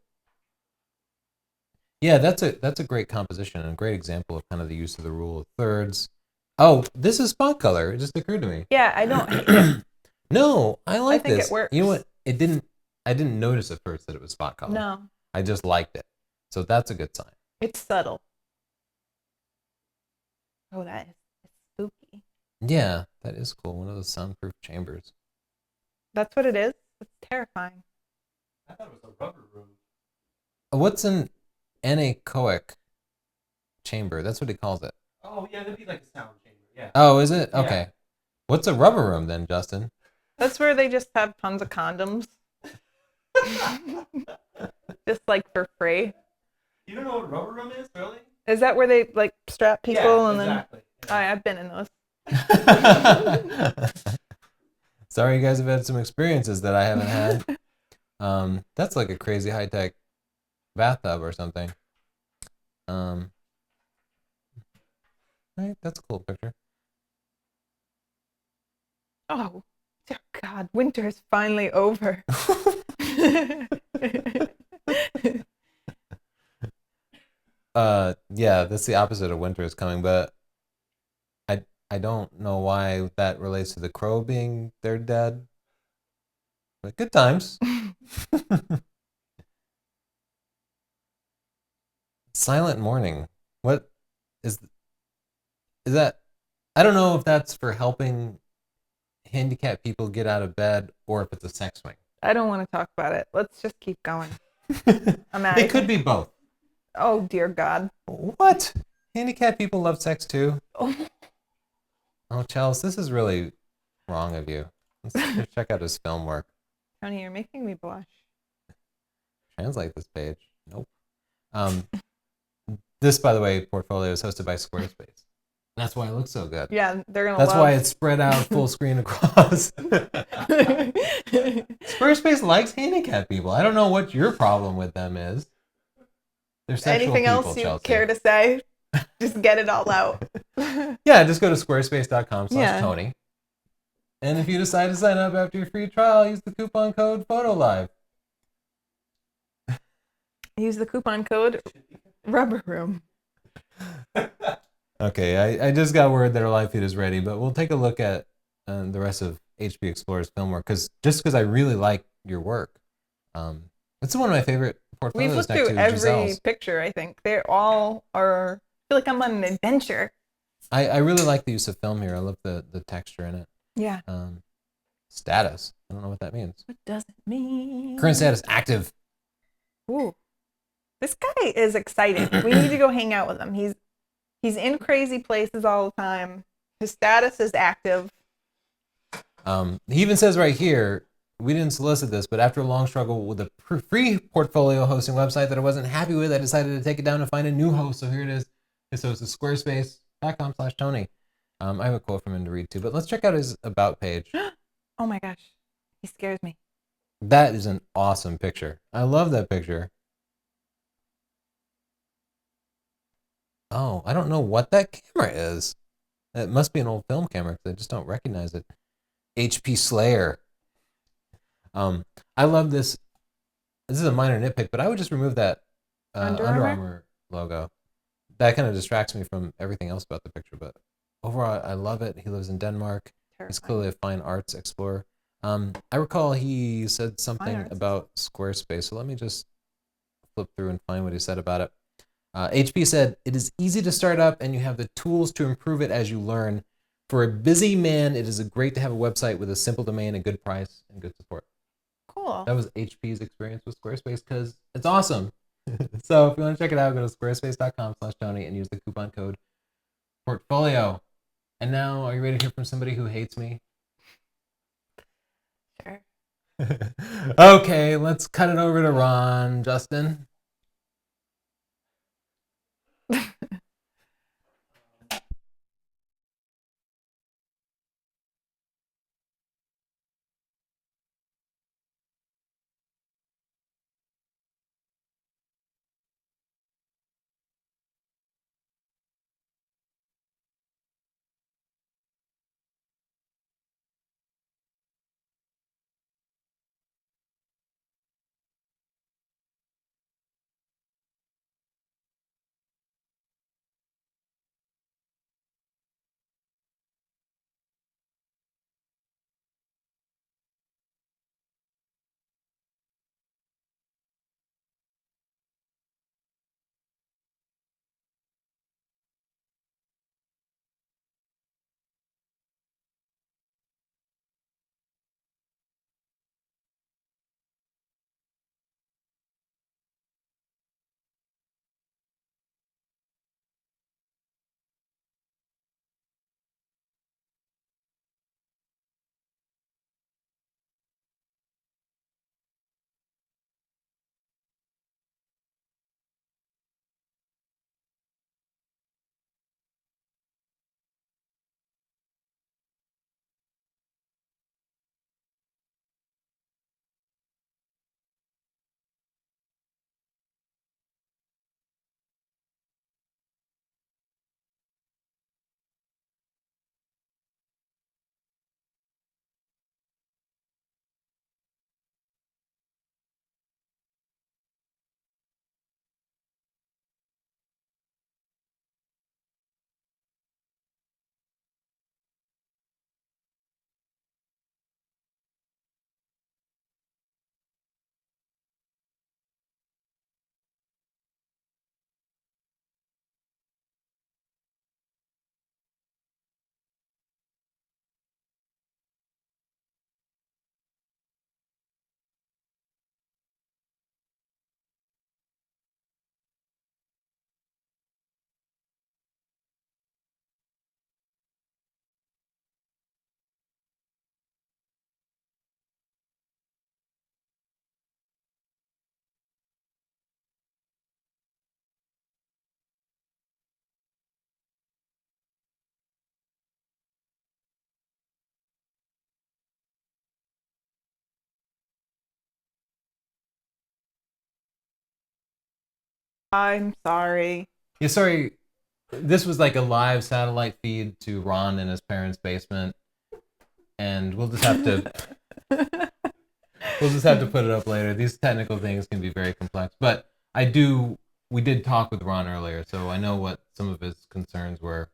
Yeah, that's a great composition and a great example of kind of the use of the rule of thirds. Oh, this is spot color. It just occurred to me. Yeah, I don't hate it. No, I like think it this. works. You know what? I didn't notice at first that it was spot color. No, I just liked it. So that's a good sign. it's subtle. Oh, that is it's spooky. Yeah, that is cool. One of those soundproof chambers. That's what it is. It's terrifying. I thought it was a rubber room. What's an anechoic chamber? That's what he calls it. Oh yeah, that'd be like a sound chamber. Yeah. Oh, is it? Yeah. Okay. What's a rubber room then, Justin? That's where they just have tons of condoms. Just like for free. You don't know what rubber room is, really? Is that where they like strap people Yeah, and exactly. I've been in those. Sorry, you guys have had some experiences that I haven't had. That's like a crazy high tech bathtub or something. Right, that's a cool picture. Oh, dear God, winter is finally over. Yeah, that's the opposite of winter is coming, but I don't know why that relates to the crow being their dad. But good times. Silent morning. What is is that? I don't know if that's for helping handicapped people get out of bed or if it's a sex swing. I don't want to talk about it. Let's just keep going. I'm out It of could here. be both. Oh, dear God. What? Handicapped people love sex too? Oh, Oh, Chelsea, this is really wrong of you. Let's check out his film work. Tony, you're making me blush. Translate this page. Nope. This, by the way, portfolio is hosted by Squarespace. That's why it looks so good. Yeah, they're going to That's love. why it's spread out full screen across. Squarespace likes handicapped people. I don't know what your problem with them is. They're sexual Anything people, else you Chelsea. care to say? Just get it all out. Yeah, just go to squarespace.com/Tony. And if you decide to sign up after your free trial, use the coupon code PHOTOLIVE. Use the coupon code Rubber Room. Okay, I just got word that our live feed is ready, but we'll take a look at the rest of HB Explorer's film work because I really like your work. It's one of my favorite portfolios. We've looked next through to every Giselle's. picture, I think. They all are. I feel like I'm on an adventure. I really like the use of film here. I love the texture in it. Yeah. Status. I don't know what that means. What does it mean? Current status active. Ooh. This guy is excited. We need to go hang out with him. He's in crazy places all the time. His status is active. He even says right here, we didn't solicit this, but after a long struggle with a free portfolio hosting website that I wasn't happy with, I decided to take it down and find a new host. So here it is. His host is squarespace.com/Tony. I have a quote from him to read too, but let's check out his about page. Oh my gosh. He scares me. That is an awesome picture. I love that picture. Oh, I don't know what that camera is. It must be an old film camera because I just don't recognize it. HP Slayer. I love this. This is a minor nitpick, but I would just remove that Under Under Armour? Armour logo. That kind of distracts me from everything else about the picture, but overall, I love it. He lives in Denmark. He's Terrifying. clearly a fine arts explorer. I recall he said something arts. about Squarespace, so let me just flip through and find what he said about it. HP said, "It is easy to start up and you have the tools to improve it as you learn. For a busy man, it is great to have a website with a simple domain, a good price, and good support." Cool. That was HP's experience with Squarespace because it's awesome. So if you want to check it out, go to squarespace.com/Tony and use the coupon code portfolio. And now, are you ready to hear from somebody who hates me? Sure. Okay, let's cut it over to Ron. Justin? I'm sorry. Yeah, sorry. This was like a live satellite feed to Ron in his parents' basement, and we'll just have to put it up later. These technical things can be very complex, but we did talk with Ron earlier, so I know what some of his concerns were.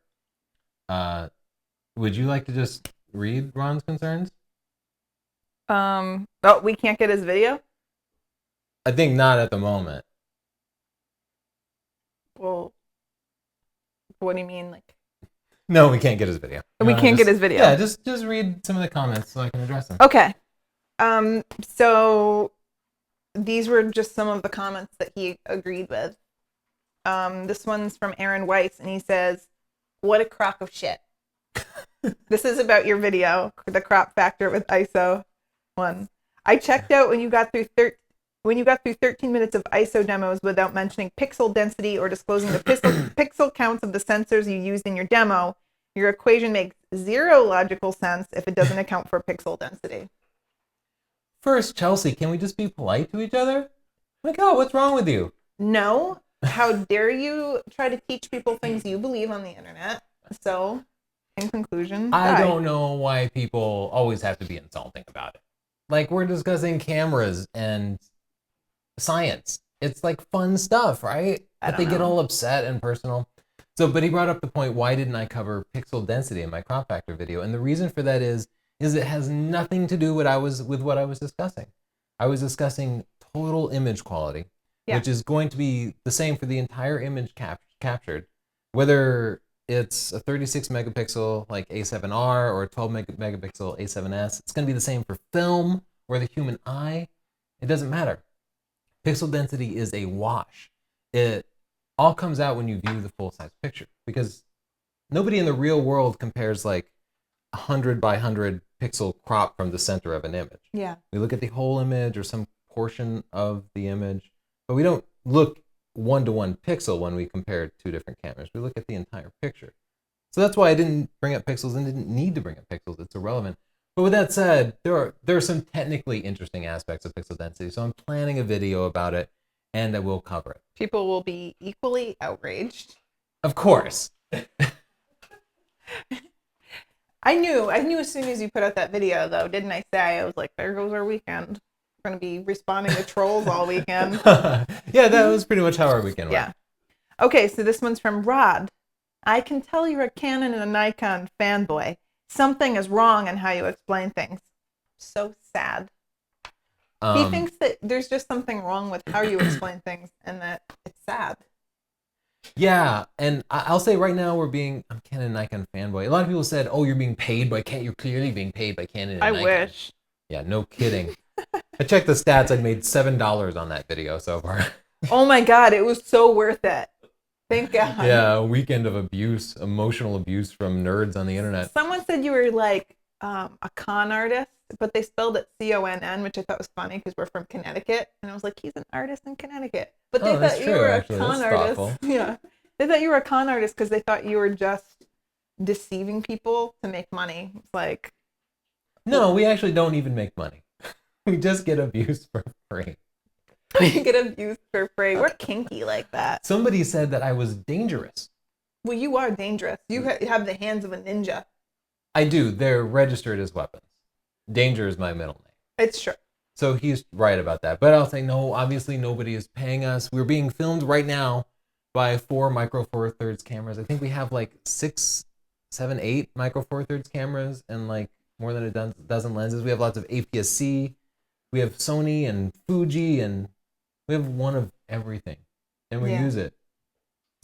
Would you like to just read Ron's concerns? Oh, we can't get his video? I think not at the moment. Well, what do you mean? Like, No, we can't get his video. we can't get his video? Yeah, just read some of the comments so I can address them. Okay. So these were just some of the comments that he agreed with. This one's from Aaron Weiss, and he says, "What a crock of shit." This is about your video, the crop factor with ISO 1. I checked out when you got through 13 minutes of ISO demos without mentioning pixel density or disclosing the pixel counts of the sensors you used in your demo. Your equation makes zero logical sense if it doesn't account for pixel density. First, Chelsea, can we just be polite to each other? Like, oh, what's wrong with you? No, how dare you try to teach people things you believe on the internet? So, in conclusion, I die. don't know why people always have to be insulting about it. Like, we're discussing cameras and science. It's like fun stuff, right? But they get all upset and personal. So, but he brought up the point, why didn't I cover pixel density in my crop factor video? And the reason for that is it has nothing to do with what I was discussing. I was discussing total image quality, which is going to be the same for the entire image captured, whether it's a 36 megapixel like A7R or a 12 megapixel A7S. It's going to be the same for film or the human eye. It doesn't matter. Pixel density is a wash. It all comes out when you view the full size picture, because nobody in the real world compares like 100 by 100 pixel crop from the center of an image. Yeah. We look at the whole image or some portion of the image, but we don't look 1-to-1 pixel when we compare two different cameras. We look at the entire picture. So that's why I didn't bring up pixels and didn't need to bring up pixels. It's irrelevant. But with that said, there are some technically interesting aspects of pixel density. So I'm planning a video about it, and I will cover it. People will be equally outraged. Of course. I knew as soon as you put out that video, though, didn't I say? I was like, there goes our weekend. We're going to be responding to trolls all weekend. Yeah, that was pretty much how our weekend went. Yeah. Okay, so this one's from Rod. I can tell you're a Canon and a Nikon fanboy. Something is wrong in how you explain things. So sad. He thinks that there's just something wrong with how you explain things and that it's sad. Yeah, and I'll say right now I'm Canon and Nikon fanboy. A lot of people said, "Oh, you're being paid by Canon. You're clearly being paid by Canon and Nikon." I wish. Yeah, no kidding. I checked the stats. I made $7 on that video so far. Oh my God, it was so worth it. Thank God. Yeah, a weekend of abuse, emotional abuse from nerds on the internet. Someone said you were like a con artist, but they spelled it CONN, which I thought was funny because we're from Connecticut. And I was like, he's an artist in Connecticut. But they that's thought you true, were actually. a con That's artist. thoughtful. Yeah. They thought you were a con artist because they thought you were just deceiving people to make money. It's like, No, we actually don't even make money. We just get abuse for free. we get abused for free. We're kinky like that. Somebody said that I was dangerous. Well, you are dangerous. You have the hands of a ninja. I do. They're registered as weapons. Danger is my middle name. It's true. So he's right about that. But I'll say, no, obviously nobody is paying us. We're being filmed right now by 4 Micro Four Thirds cameras. I think we have like 6, 7, 8 Micro Four Thirds cameras and like more than a dozen lenses. We have lots of APS-C. We have Sony and Fuji, and we have one of everything. And we use it.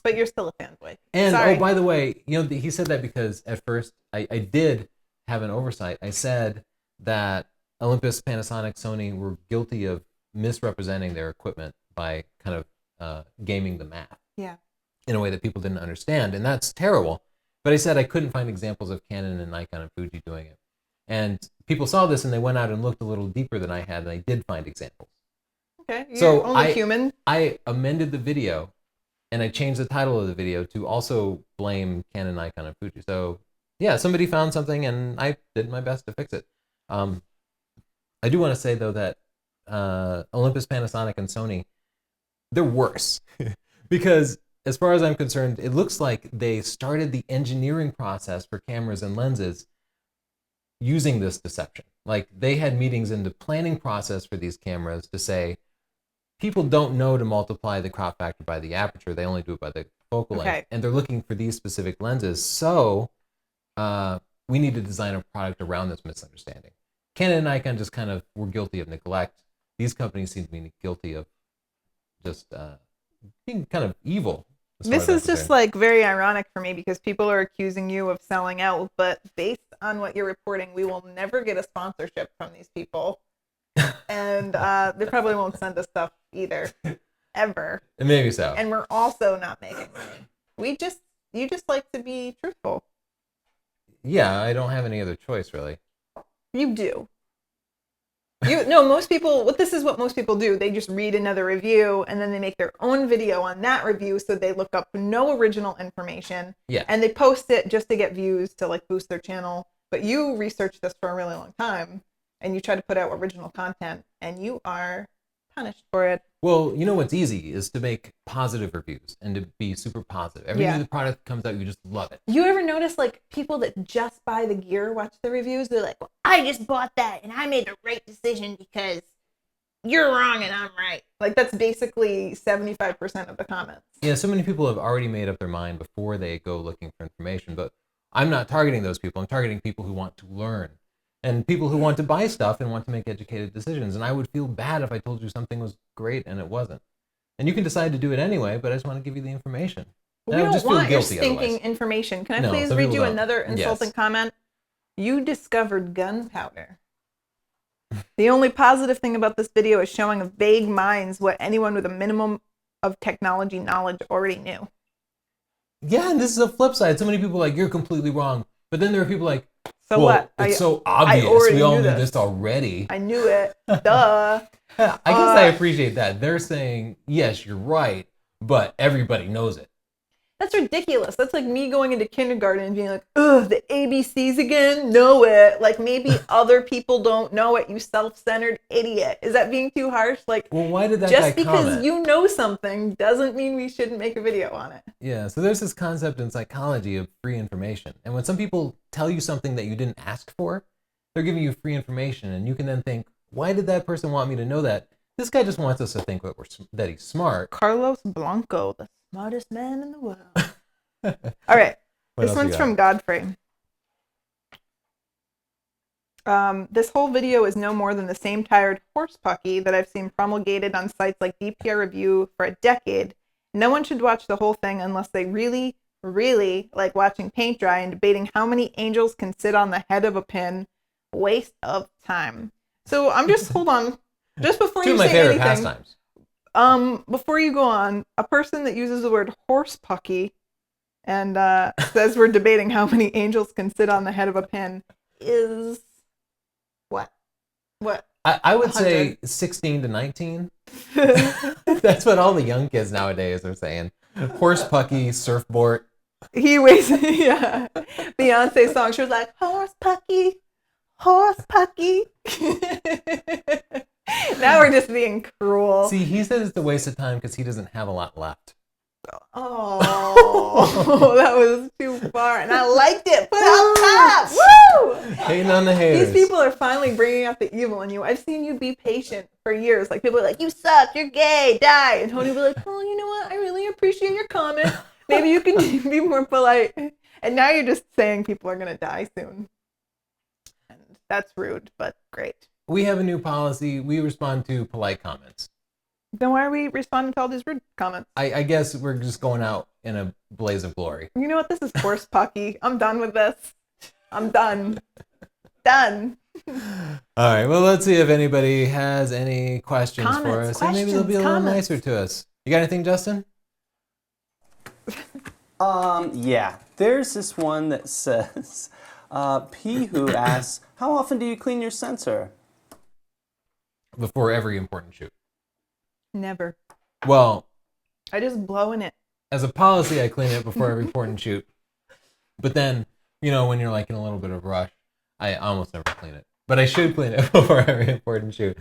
But you're still a fanboy. And, Sorry. oh, by the way, he said that because at first I did have an oversight. I said that Olympus, Panasonic, Sony were guilty of misrepresenting their equipment by kind of gaming the math. Yeah. In a way that people didn't understand. And that's terrible. But I said I couldn't find examples of Canon and Nikon and Fuji doing it. And people saw this and they went out and looked a little deeper than I had, and I did find examples. Okay. You're So only human. I amended the video, and I changed the title of the video to also blame Canon, Nikon, and Fuji. So yeah, somebody found something, and I did my best to fix it. I do want to say though that Olympus, Panasonic, and Sony, they're worse Because as far as I'm concerned, it looks like they started the engineering process for cameras and lenses using this deception. Like they had meetings in the planning process for these cameras to say, people don't know to multiply the crop factor by the aperture. They only do it by the focal length. Okay. And they're looking for these specific lenses. So we need to design a product around this misunderstanding. Canon and Nikon just kind of were guilty of neglect. These companies seem to be guilty of just being kind of evil. as far This as I'm is just concerned. like very ironic for me because people are accusing you of selling out, but based on what you're reporting, we will never get a sponsorship from these people. And they probably won't send us stuff either, ever. Maybe so. And we're also not making money. You just like to be truthful. Yeah, I don't have any other choice, really. You do. Most people, this is what most people do. They just read another review and then they make their own video on that review. So they look up no original information Yeah. and they post it just to get views to like boost their channel. But you researched this for a really long time and you try to put out original content and you are punished for it. Well, you know what's easy is to make positive reviews and to be super positive. Every Yeah. new product comes out, you just love it. You ever notice like people that just buy the gear watch the reviews? They're like, well, I just bought that and I made the right decision because you're wrong and I'm right. Like that's basically 75% of the comments. Yeah, so many people have already made up their mind before they go looking for information, but I'm not targeting those people. I'm targeting people who want to learn and people who want to buy stuff and want to make educated decisions. And I would feel bad if I told you something was great and it wasn't. And you can decide to do it anyway, but I just want to give you the information. We And I would don't just feel want your guilty stinking otherwise. information. Can I No, please some read people you don't. another insulting Yes. comment? You discovered gunpowder. The only positive thing about this video is showing of vague minds what anyone with a minimum of technology knowledge already knew. Yeah, and this is a flip side. So many people are like, you're completely wrong. But then there are people like, So well, what? it's so obvious. already We all knew knew this. this already. I knew it. Duh. Yeah, I guess I appreciate that. They're saying, yes, you're right, but everybody knows it. That's ridiculous. That's like me going into kindergarten and being like, ugh, the ABCs again? Know it. Like maybe other people don't know it, you self-centered idiot. Is that being too harsh? Like, Well, why did that guy just because comment? you know something doesn't mean we shouldn't make a video on it. Yeah, so there's this concept in psychology of free information. And when some people tell you something that you didn't ask for, they're giving you free information. And you can then think, why did that person want me to know that? This guy just wants us to think that he's smart. Carlos Blanco, the smartest man in the world. All right. What This else you one's got? from Godfrey. This whole video is no more than the same tired horse pucky that I've seen promulgated on sites like DPR Review for a decade. No one should watch the whole thing unless they really, really like watching paint dry and debating how many angels can sit on the head of a pin. Waste of time. So I'm just, hold on. Just before Two you of my say favorite anything, pastimes. before you go on, a person that uses the word horse pucky and says we're debating how many angels can sit on the head of a pin is what? What? I would say 100. 16 to 19. That's what all the young kids nowadays are saying. Horse pucky, surfboard. He weighs, yeah. Beyonce song, she was like, horse pucky, horse pucky. Now we're just being cruel. See, he said it's a waste of time because he doesn't have a lot left. Oh, that was too far, and I liked it. Put it up top. Woo! Hating on the haters. These people are finally bringing out the evil in you. I've seen you be patient for years. Like people are like, "You suck. You're gay. Die." And Tony will be like, "Well, you know what? I really appreciate your comment. Maybe you can be more polite." And now you're just saying people are gonna die soon, and that's rude, but great. We have a new policy. We respond to polite comments. Then why are we responding to all these rude comments? I guess we're just going out in a blaze of glory. You know what? This is horse pucky. I'm done with this. I'm done. Done. All right. Well, let's see if anybody has any questions for Comments, us. And maybe they'll be a little questions, nicer to us. You got anything, Justin? Yeah. There's this one that says, P who asks, how often do you clean your sensor? Before every important shoot. Never. Well, I just blow in it. as a policy, I clean it before every important shoot. But then, you know, when you're like in a little bit of rush, I almost never clean it. But I should clean it before every important shoot.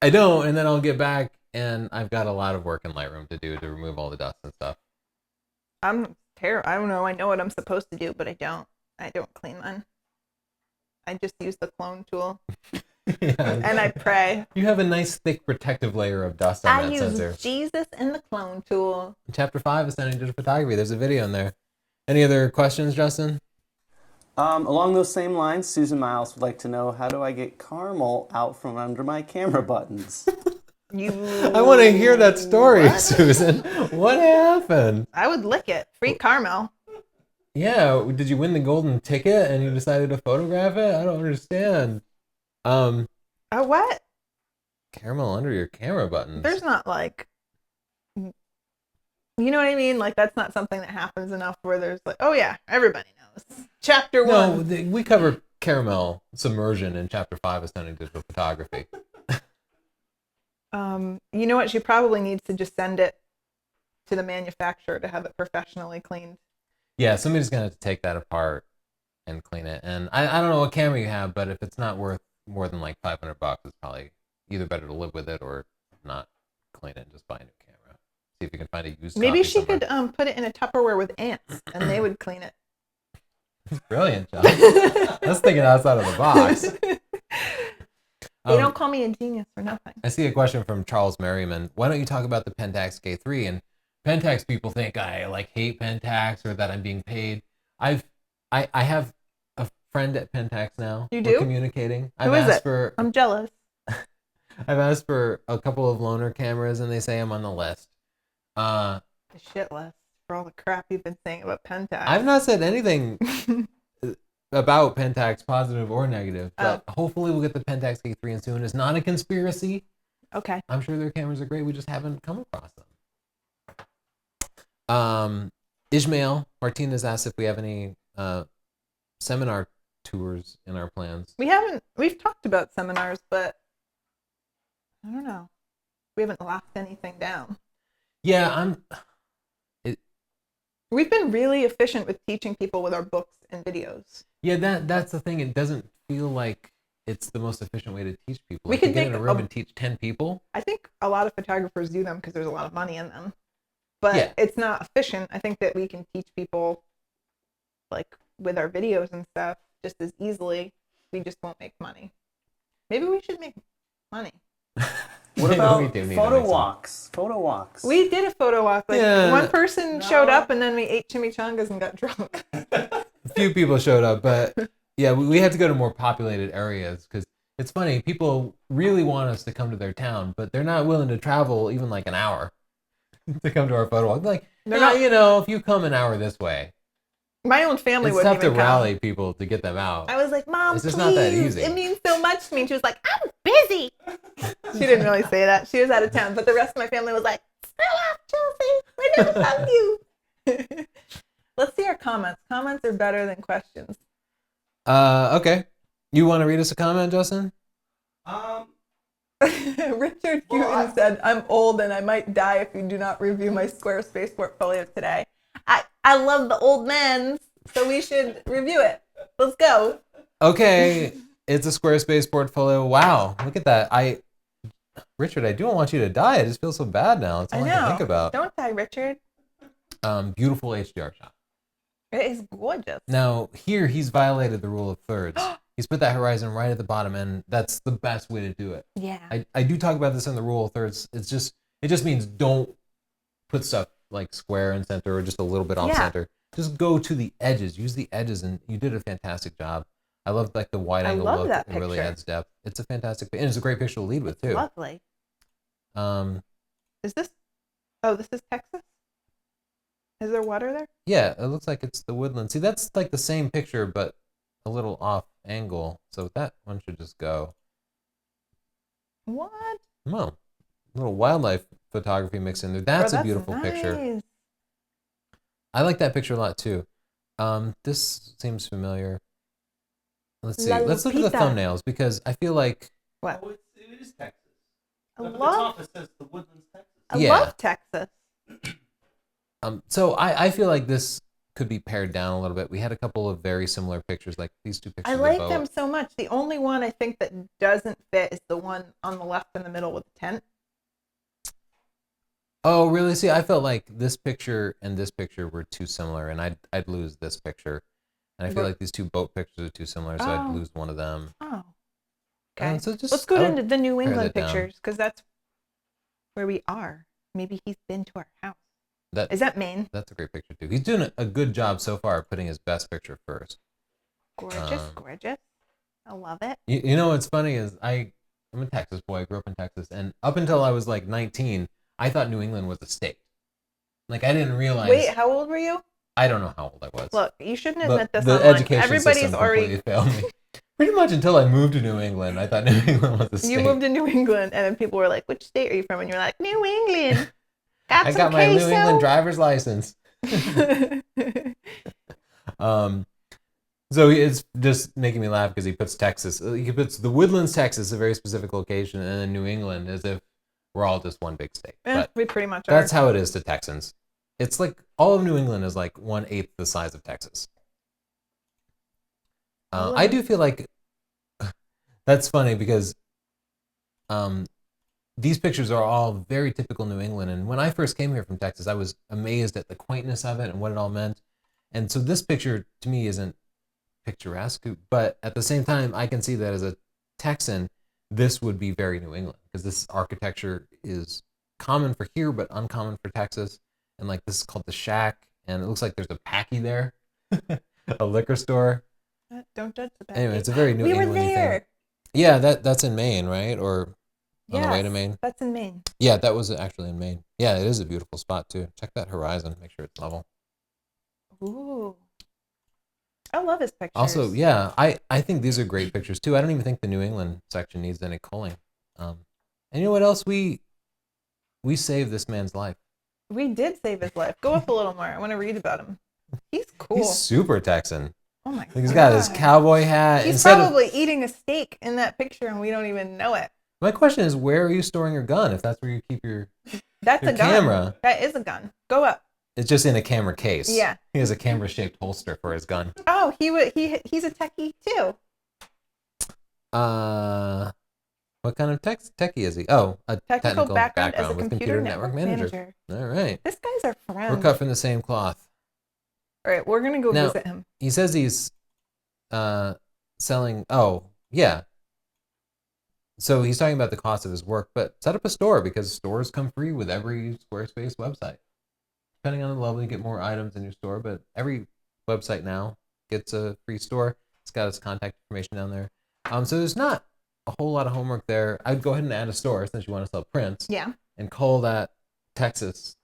I don't, and then I'll get back and I've got a lot of work in Lightroom to do to remove all the dust and stuff. I'm terrible. I don't know. I know what I'm supposed to do, but I don't. I don't clean mine. I just use the clone tool Yeah. and I pray. You have a nice thick protective layer of dust on I that use sensor. Jesus and the clone tool. Chapter 5 is Ascending Digital Photography. There's a video in there. Any other questions, Justin? Along those same lines, Susan Miles would like to know, how do I get caramel out from under my camera buttons? I want to hear that story, What? Susan. What happened? I would lick it. Free caramel. Yeah, did you win the golden ticket and you decided to photograph it? I don't understand. Oh, what? Caramel under your camera buttons. There's not like, you know what I mean? Like, that's not something that happens enough where there's like, oh yeah, everybody knows. Chapter No, 1. we cover caramel submersion in Chapter 5 of Stunning Digital Photography. You know what? She probably needs to just send it to the manufacturer to have it professionally cleaned. Yeah, somebody's going to have to take that apart and clean it. And I don't know what camera you have, but if it's not worth more than like $500, it's probably either better to live with it or not clean it and just buy a new camera. See if you can find a used Maybe copy she somewhere. could put it in a Tupperware with ants and they would clean it. Brilliant, John. That's thinking outside of the box. They don't call me a genius for nothing. I see a question from Charles Merriman. Why don't you talk about the Pentax K3? And Pentax people think I like hate Pentax or that I'm being paid. I have a friend at Pentax now. You We're do? communicating. Who is it? For I'm jealous. I've asked for a couple of loaner cameras and they say I'm on the list. The shit list for all the crap you've been saying about Pentax. I've not said anything about Pentax, positive or negative, but hopefully we'll get the Pentax K3 in soon. It's not a conspiracy. Okay. I'm sure their cameras are great. We just haven't come across them. Ishmael Martinez asked if we have any seminar tours in our plans. We've talked about seminars, but I don't know. We haven't locked anything down. Yeah, We've been really efficient with teaching people with our books and videos. yeah, that's the thing. It doesn't feel like it's the most efficient way to teach people. We Like, to could get in make a room and teach 10 people. I think a lot of photographers do them because there's a lot of money in them. But Yeah. it's not efficient. I think that we can teach people like with our videos and stuff just as easily. We just won't make money. Maybe we should make money. What Maybe about we do need to photo make some. walks? Photo walks. We did a photo walk. Like Yeah. one person showed up and then we ate chimichangas and got drunk. A few people showed up, but yeah, we had to go to more populated areas because it's funny. People really want us to come to their town, but they're not willing to travel even like an hour to come to our photo walk. Like, They're "Nah, not- you know, if you come an hour this way, My own family it's wouldn't tough to even come. rally people to get them out. I was like, Mom, It's just please. not that easy. It means so much to me. And she was like, I'm busy. She didn't really say that. She was out of town. But the rest of my family was like, screw off, Chelsea. We never love you. Let's see our comments. Comments are better than questions. Okay. You want to read us a comment, Justin? Richard Hewton said, I'm old and I might die if you do not review my Squarespace portfolio today. I love the old men's, so we should review it. Let's go. Okay. It's a Squarespace portfolio. Wow. Look at that. Richard, I don't want you to die. I just feel so bad now. That's all I, can think about. Don't die, Richard. Beautiful HDR shot. It is gorgeous. Now, here he's violated the rule of thirds. He's put that horizon right at the bottom, and that's the best way to do it. Yeah. I do talk about this in the rule of thirds. It just means don't put stuff like square and center or just a little bit off center. Just go to the edges. Use the edges, and you did a fantastic job. I love like the wide angle love look. that It really picture. adds depth. It's a fantastic, and it's a great picture to lead with too. Lovely. Is this? Oh, this is Texas. Is there water there? Yeah, it looks like it's the woodland. See, that's like the same picture, but a little off angle. So that one should just go. What? Well, a little wildlife photography mixed in there. That's a beautiful picture. nice. I like that picture a lot too. This seems familiar. Let's see. La Let's look at the Lupita. thumbnails because I feel like What? Oh, it is Texas. I Up at the love. top it says the Woodlands, Texas. I Yeah. love Texas. so I feel like this could be pared down a little bit. We had a couple of very similar pictures, like these two pictures. I of like boat. them so much. The only one I think that doesn't fit is the one on the left in the middle with the tent. Oh, really? See, I felt like this picture and this picture were too similar, and I'd lose this picture. And I feel But- like these two boat pictures are too similar, so I'd Oh. lose one of them. Oh. Okay. So just Let's go I would into the New pare England that down. pictures because that's where we are. Maybe he's been to our house. That Is that Maine? that's a great picture too. He's doing a good job so far of putting his best picture first. Gorgeous, Um, gorgeous. I love it. You know what's funny is I'm a Texas boy. I grew up in Texas, and up until I was like 19, I thought New England was a state. Like I didn't realize. Wait, how old were you? I don't know how old I was. Look, you shouldn't But admit this the online. education Everybody's system already. completely failed me. Pretty much until I moved to New England, I thought New England was a state. You moved to New England, and then people were like, "Which state are you from?" And you're like, "New England." Got I some got my New queso? England driver's license. So it's just making me laugh because he puts Texas, he puts the Woodlands, Texas, a very specific location, and then New England as if we're all just one big state. Eh, But we pretty much are. that's how it is to Texans. It's like all of New England is like 1/8 the size of Texas. I do feel like that's funny because these pictures are all very typical New England. And when I first came here from Texas, I was amazed at the quaintness of it and what it all meant. And so this picture to me isn't picturesque, but at the same time, I can see that as a Texan, this would be very New England because this architecture is common for here, but uncommon for Texas. And like this is called the Shack, and it looks like there's a Packy there, a liquor store. Don't judge the bad. Anyway, it's a very New we were England there. thing. Yeah, that's in Maine, right? Or on the way to Yes, Maine? That's in Maine. Yeah, that was actually in Maine. Yeah, it is a beautiful spot too. Check that horizon. Make sure it's level. Ooh. I love his pictures. Also, yeah, I think these are great pictures too. I don't even think the New England section needs any culling. And you know what else? We saved this man's life. We did save his life. Go up a little more. I want to read about him. He's cool. He's super Texan. Oh my god. He's got his cowboy hat. He's Instead of, probably eating a steak in that picture and we don't even know it. my question is, where are you storing your gun? If that's where you keep your That's Your a gun. camera. That is a gun. Go up. it's just in a camera case. Yeah. He has a camera-shaped holster for his gun. Oh, he's a techie too. What kind of techie is he? Oh, a Technical background as a with computer network manager. All right. This guy's our friend. We're cut from the same cloth. All right, we're gonna go Now- visit him. He says he's selling. Oh, yeah. So he's talking about the cost of his work, but set up a store because stores come free with every Squarespace website. Depending on the level, you get more items in your store, but every website now gets a free store. It's got his contact information down there. So there's not a whole lot of homework there. I'd go ahead and add a store since you want to sell prints Yeah, and cull that Texas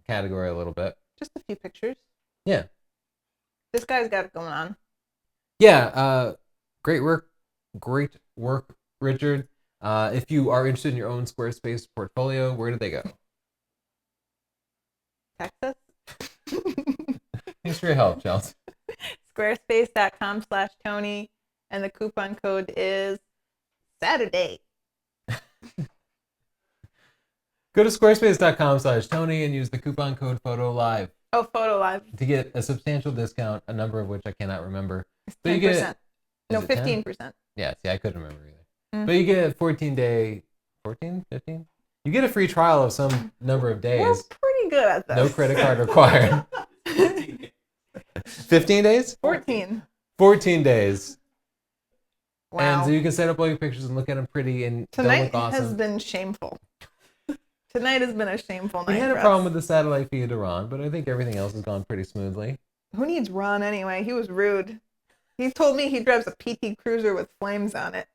category a little bit. just a few pictures. Yeah. This guy's got it going on. Yeah, great work, Richard. If you are interested in your own Squarespace portfolio, where do they go? Texas. Thanks for your help, Chelsea. Squarespace.com/Tony, and the coupon code is Saturday. Go to squarespace.com/Tony and use the coupon code PHOTOLIVE Oh, Photo Live. to get a substantial discount, a number of which I cannot remember. It's So you 10%. get No, is it 10? 15%. Yeah, see, I couldn't remember either. Mm. But you get a 14-day, 14, 15? You get a free trial of some number of We're days. pretty good at this. No credit card required. 15 days? 14. 14 days. Wow. And so you can set up all your pictures and look at them pretty and they'll Tonight look awesome. has been shameful. Tonight has been a shameful night. We had a for problem us. with the satellite feed to Ron, but I think everything else has gone pretty smoothly. Who needs Ron anyway? He was rude. He told me he drives a PT Cruiser with flames on it.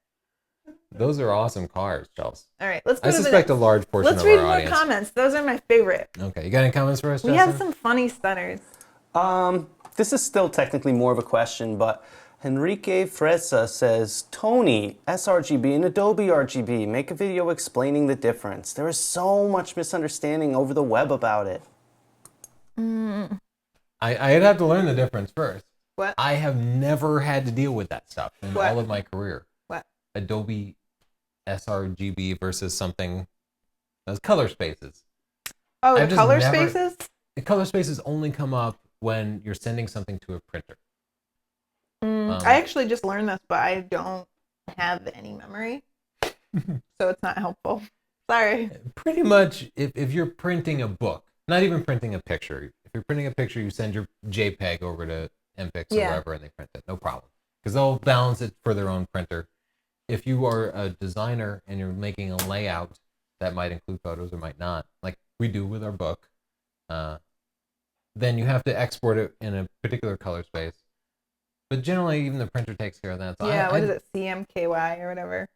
Those are awesome cars, Chelsea. All right, let's go I to the suspect a next. large portion Let's of read our more audience. comments. Those are my favorite. Okay, you got any comments for us, We Justin? have some funny stunners. This is still technically more of a question, but Enrique Fresa says, Tony, sRGB and Adobe RGB, make a video explaining the difference. There is so much misunderstanding over the web about it. I'd have to learn the difference first. What? I have never had to deal with that stuff in What? all of my career. What? Adobe sRGB versus something as color spaces. Oh, I've the just color never- spaces? The color spaces only come up when you're sending something to a printer. I actually just learned this, but I don't have any memory. So it's not helpful. Sorry. Pretty much, if you're printing a book, not even printing a picture, if you're printing a picture, you send your JPEG over to MPix or Yeah. wherever and they print it. No problem. Because they'll balance it for their own printer. If you are a designer and you're making a layout that might include photos or might not, like we do with our book, then you have to export it in a particular color space. But generally, even the printer takes care of that. So Yeah, what is it? CMKY or whatever.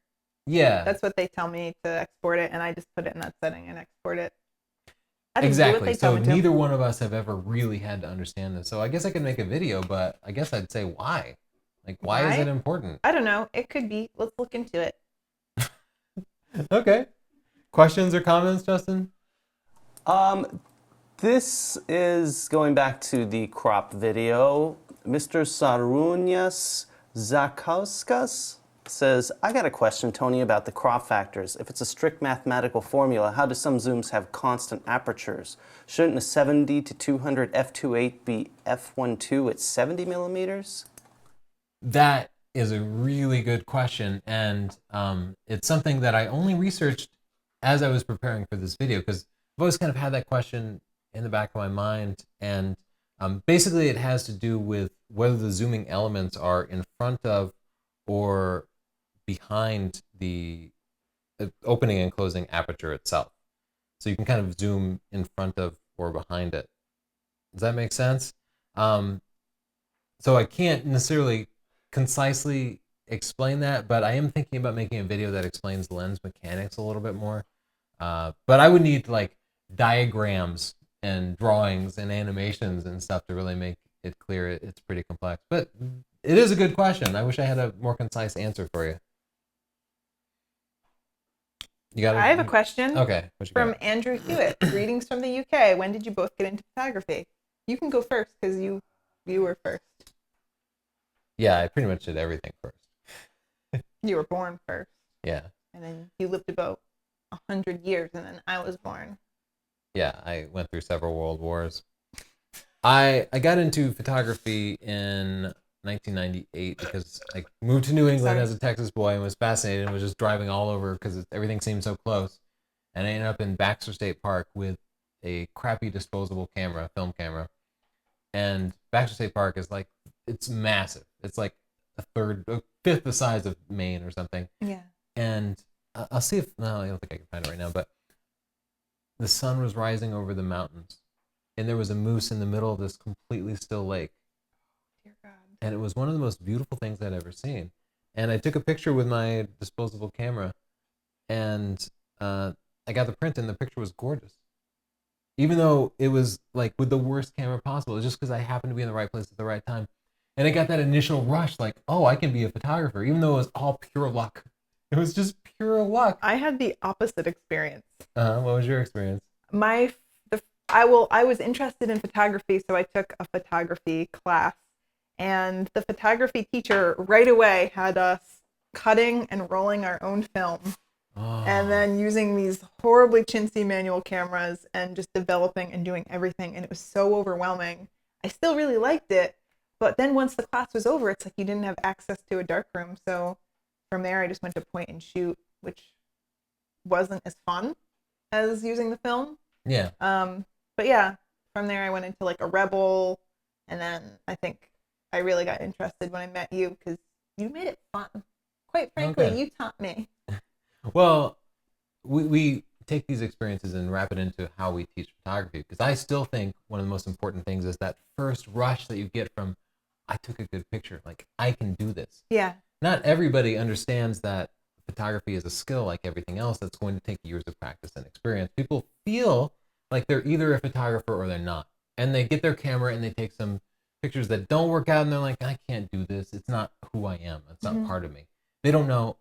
Yeah. That's what they tell me to export it, and I just put it in that setting and export it. I just do what Exactly. they tell So me to. neither one of us have ever really had to understand this. So I guess I could make a video, but I guess I'd say why? Like, why is Why? it important? I don't know. It could be. Let's look into it. Okay. Questions or comments, Justin? This is going back to the crop video. Mr. Sarunias Zakauskas says, I got a question, Tony, about the crop factors. If it's a strict mathematical formula, how do some zooms have constant apertures? Shouldn't a 70 to 200 f2.8 be f1.2 at 70 millimeters? That is a really good question. And it's something that I only researched as I was preparing for this video, because I've always kind of had that question in the back of my mind. And basically it has to do with whether the zooming elements are in front of or behind the opening and closing aperture itself. So you can kind of zoom in front of or behind it. Does that make sense? So I can't necessarily concisely explain that, but I am thinking about making a video that explains lens mechanics a little bit more. But I would need like diagrams and drawings and animations and stuff to really make it clear. It's pretty complex, but it is a good question. I wish I had a more concise answer for you. You got it? I have a question Okay. What you from got? Andrew Hewitt. Greetings from the UK. When did you both get into photography? You can go first because you were first. Yeah, I pretty much did everything first. You were born first, Yeah. and then you lived about 100 years, and then I was born. Yeah, I went through several world wars. I got into photography in 1998 because I moved to New England Sorry. as a Texas boy and was fascinated and was just driving all over because everything seemed so close. And I ended up in Baxter State Park with a crappy disposable camera, film camera. And Baxter State Park is like, it's massive. It's like a fifth the size of Maine or something. Yeah. And I'll see if, no, I don't think I can find it right now, but the sun was rising over the mountains and there was a moose in the middle of this completely still lake. Dear God. And it was one of the most beautiful things I'd ever seen. And I took a picture with my disposable camera and I got the print and the picture was gorgeous. Even though it was like with the worst camera possible, it was just because I happened to be in the right place at the right time. And I got that initial rush, like, oh, I can be a photographer, even though it was all pure luck. It was just pure luck. I had the opposite experience. What was your experience? I was interested in photography, so I took a photography class, and the photography teacher right away had us cutting and rolling our own film, Oh. and then using these horribly chintzy manual cameras and just developing and doing everything, and it was so overwhelming. I still really liked it, but then once the class was over, it's like you didn't have access to a darkroom, so from there I just went to point and shoot, which wasn't as fun as using the film. Yeah. But yeah, from there I went into like a Rebel, and then I think I really got interested when I met you because you made it fun. Quite frankly, Okay. you taught me. Well, we take these experiences and wrap it into how we teach photography, because I still think one of the most important things is that first rush that you get from, I took a good picture, like I can do this. Yeah. Not everybody understands that photography is a skill like everything else that's going to take years of practice and experience. People feel like they're either a photographer or they're not. And they get their camera and they take some pictures that don't work out and they're like, I can't do this. It's not who I am. It's not part of me. They don't know,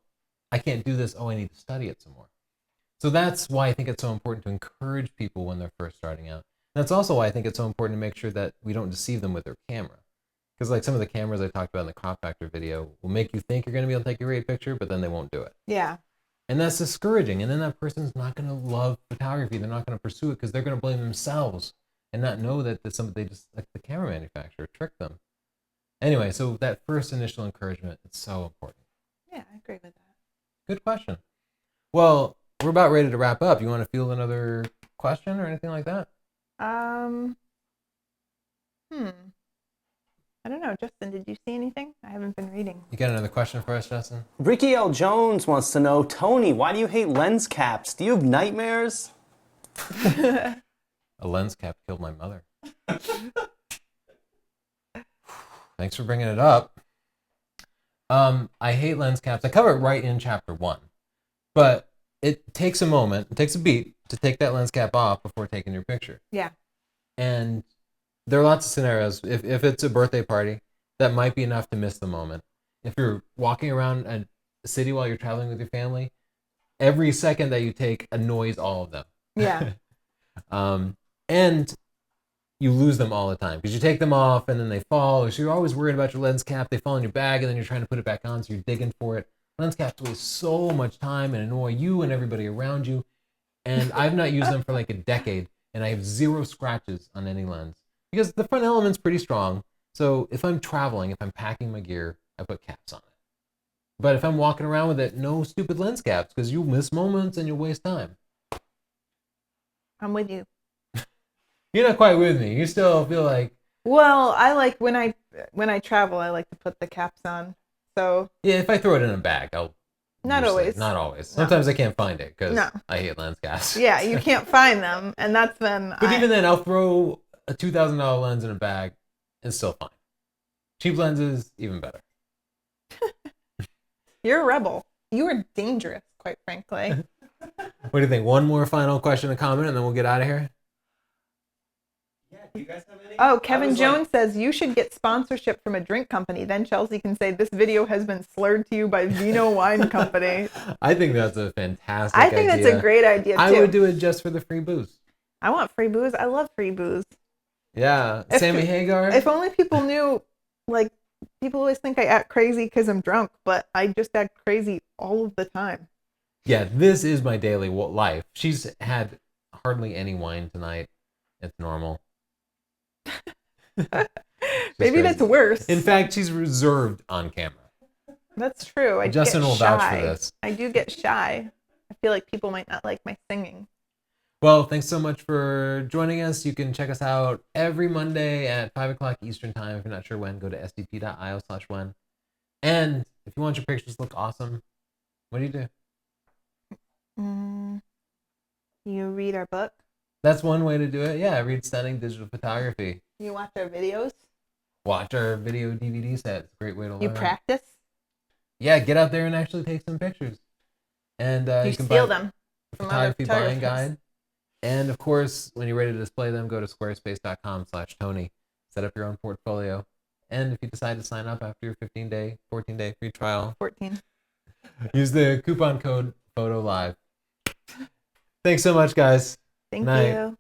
I can't do this. Oh, I need to study it some more. So that's why I think it's so important to encourage people when they're first starting out. That's also why I think it's so important to make sure that we don't deceive them with their camera. Because like some of the cameras I talked about in the crop factor video will make you think you're going to be able to take a great picture, but then they won't do it. Yeah. And that's discouraging. And then that person's not going to love photography. They're not going to pursue it because they're going to blame themselves and not know that they just, like the camera manufacturer, tricked them. Anyway, so that first initial encouragement, it's so important. Yeah, I agree with that. Good question. Well, we're about ready to wrap up. You want to field another question or anything like that? I don't know. Justin, did you see anything? I haven't been reading. You got another question for us, Justin? Ricky L. Jones wants to know, Tony, why do you hate lens caps? Do you have nightmares? A lens cap killed my mother. Thanks for bringing it up. I hate lens caps. I cover it right in chapter 1. But it takes a moment, it takes a beat to take that lens cap off before taking your picture. Yeah. And there are lots of scenarios. If it's a birthday party, that might be enough to miss the moment. If you're walking around a city while you're traveling with your family, every second that you take annoys all of them. Yeah. And you lose them all the time because you take them off and then they fall. So you're always worried about your lens cap. They fall in your bag and then you're trying to put it back on, so you're digging for it. Lens caps waste so much time and annoy you and everybody around you. And I've not used them for like a decade, and I have 0 scratches on any lens because the front element's pretty strong. So if I'm traveling, if I'm packing my gear, I put caps on it. But if I'm walking around with it, no stupid lens caps because you'll miss moments and you'll waste time. I'm with you. You're not quite with me. You still feel like, Well, I like when I travel, I like to put the caps on. So yeah, if I throw it in a bag, I'll Not usually- always. Not always. Sometimes I can't find it because No. I hate lens caps. yeah, you can't find them, and that's when. But even then, I'll throw a $2,000 lens in a bag and still fine. Cheap lenses, even better. You're a rebel. You are dangerous, quite frankly. What do you think? One more final question and comment, and then we'll get out of here. Yeah, do you guys have any? Oh, I Kevin was Jones says you should get sponsorship from a drink company. Then Chelsea can say this video has been slurred to you by Vino Wine Company. I think that's a fantastic I think idea. that's a great idea too. I would do it just for the free booze. I want free booze. I love free booze. Yeah. If- Sammy Hagar. If only people knew, like, people always think I act crazy because I'm drunk, but I just act crazy all of the time. Yeah, this is my daily life. She's had hardly any wine tonight. It's normal. Maybe that's worse. In fact, she's reserved on camera. That's true. I Justin get will shy. vouch for this. I do get shy. I feel like people might not like my singing. Well, thanks so much for joining us. You can check us out every Monday at 5 o'clock Eastern Time. If you're not sure when, go to sdp.io/when. And if you want your pictures to look awesome, what do? You read our book. That's one way to do it. Yeah, read Stunning Digital Photography. You watch our videos. Watch our video DVD set. It's a great way to learn. You practice. Yeah, get out there and actually take some pictures. And You can steal buy them the from other photography buying photographers. guide. And of course, when you're ready to display them, go to squarespace.com/Tony. Set up your own portfolio. And if you decide to sign up after your 14-day free trial, 14. use the coupon code PHOTOLIVE. Thanks so much, guys. Thank Night. you.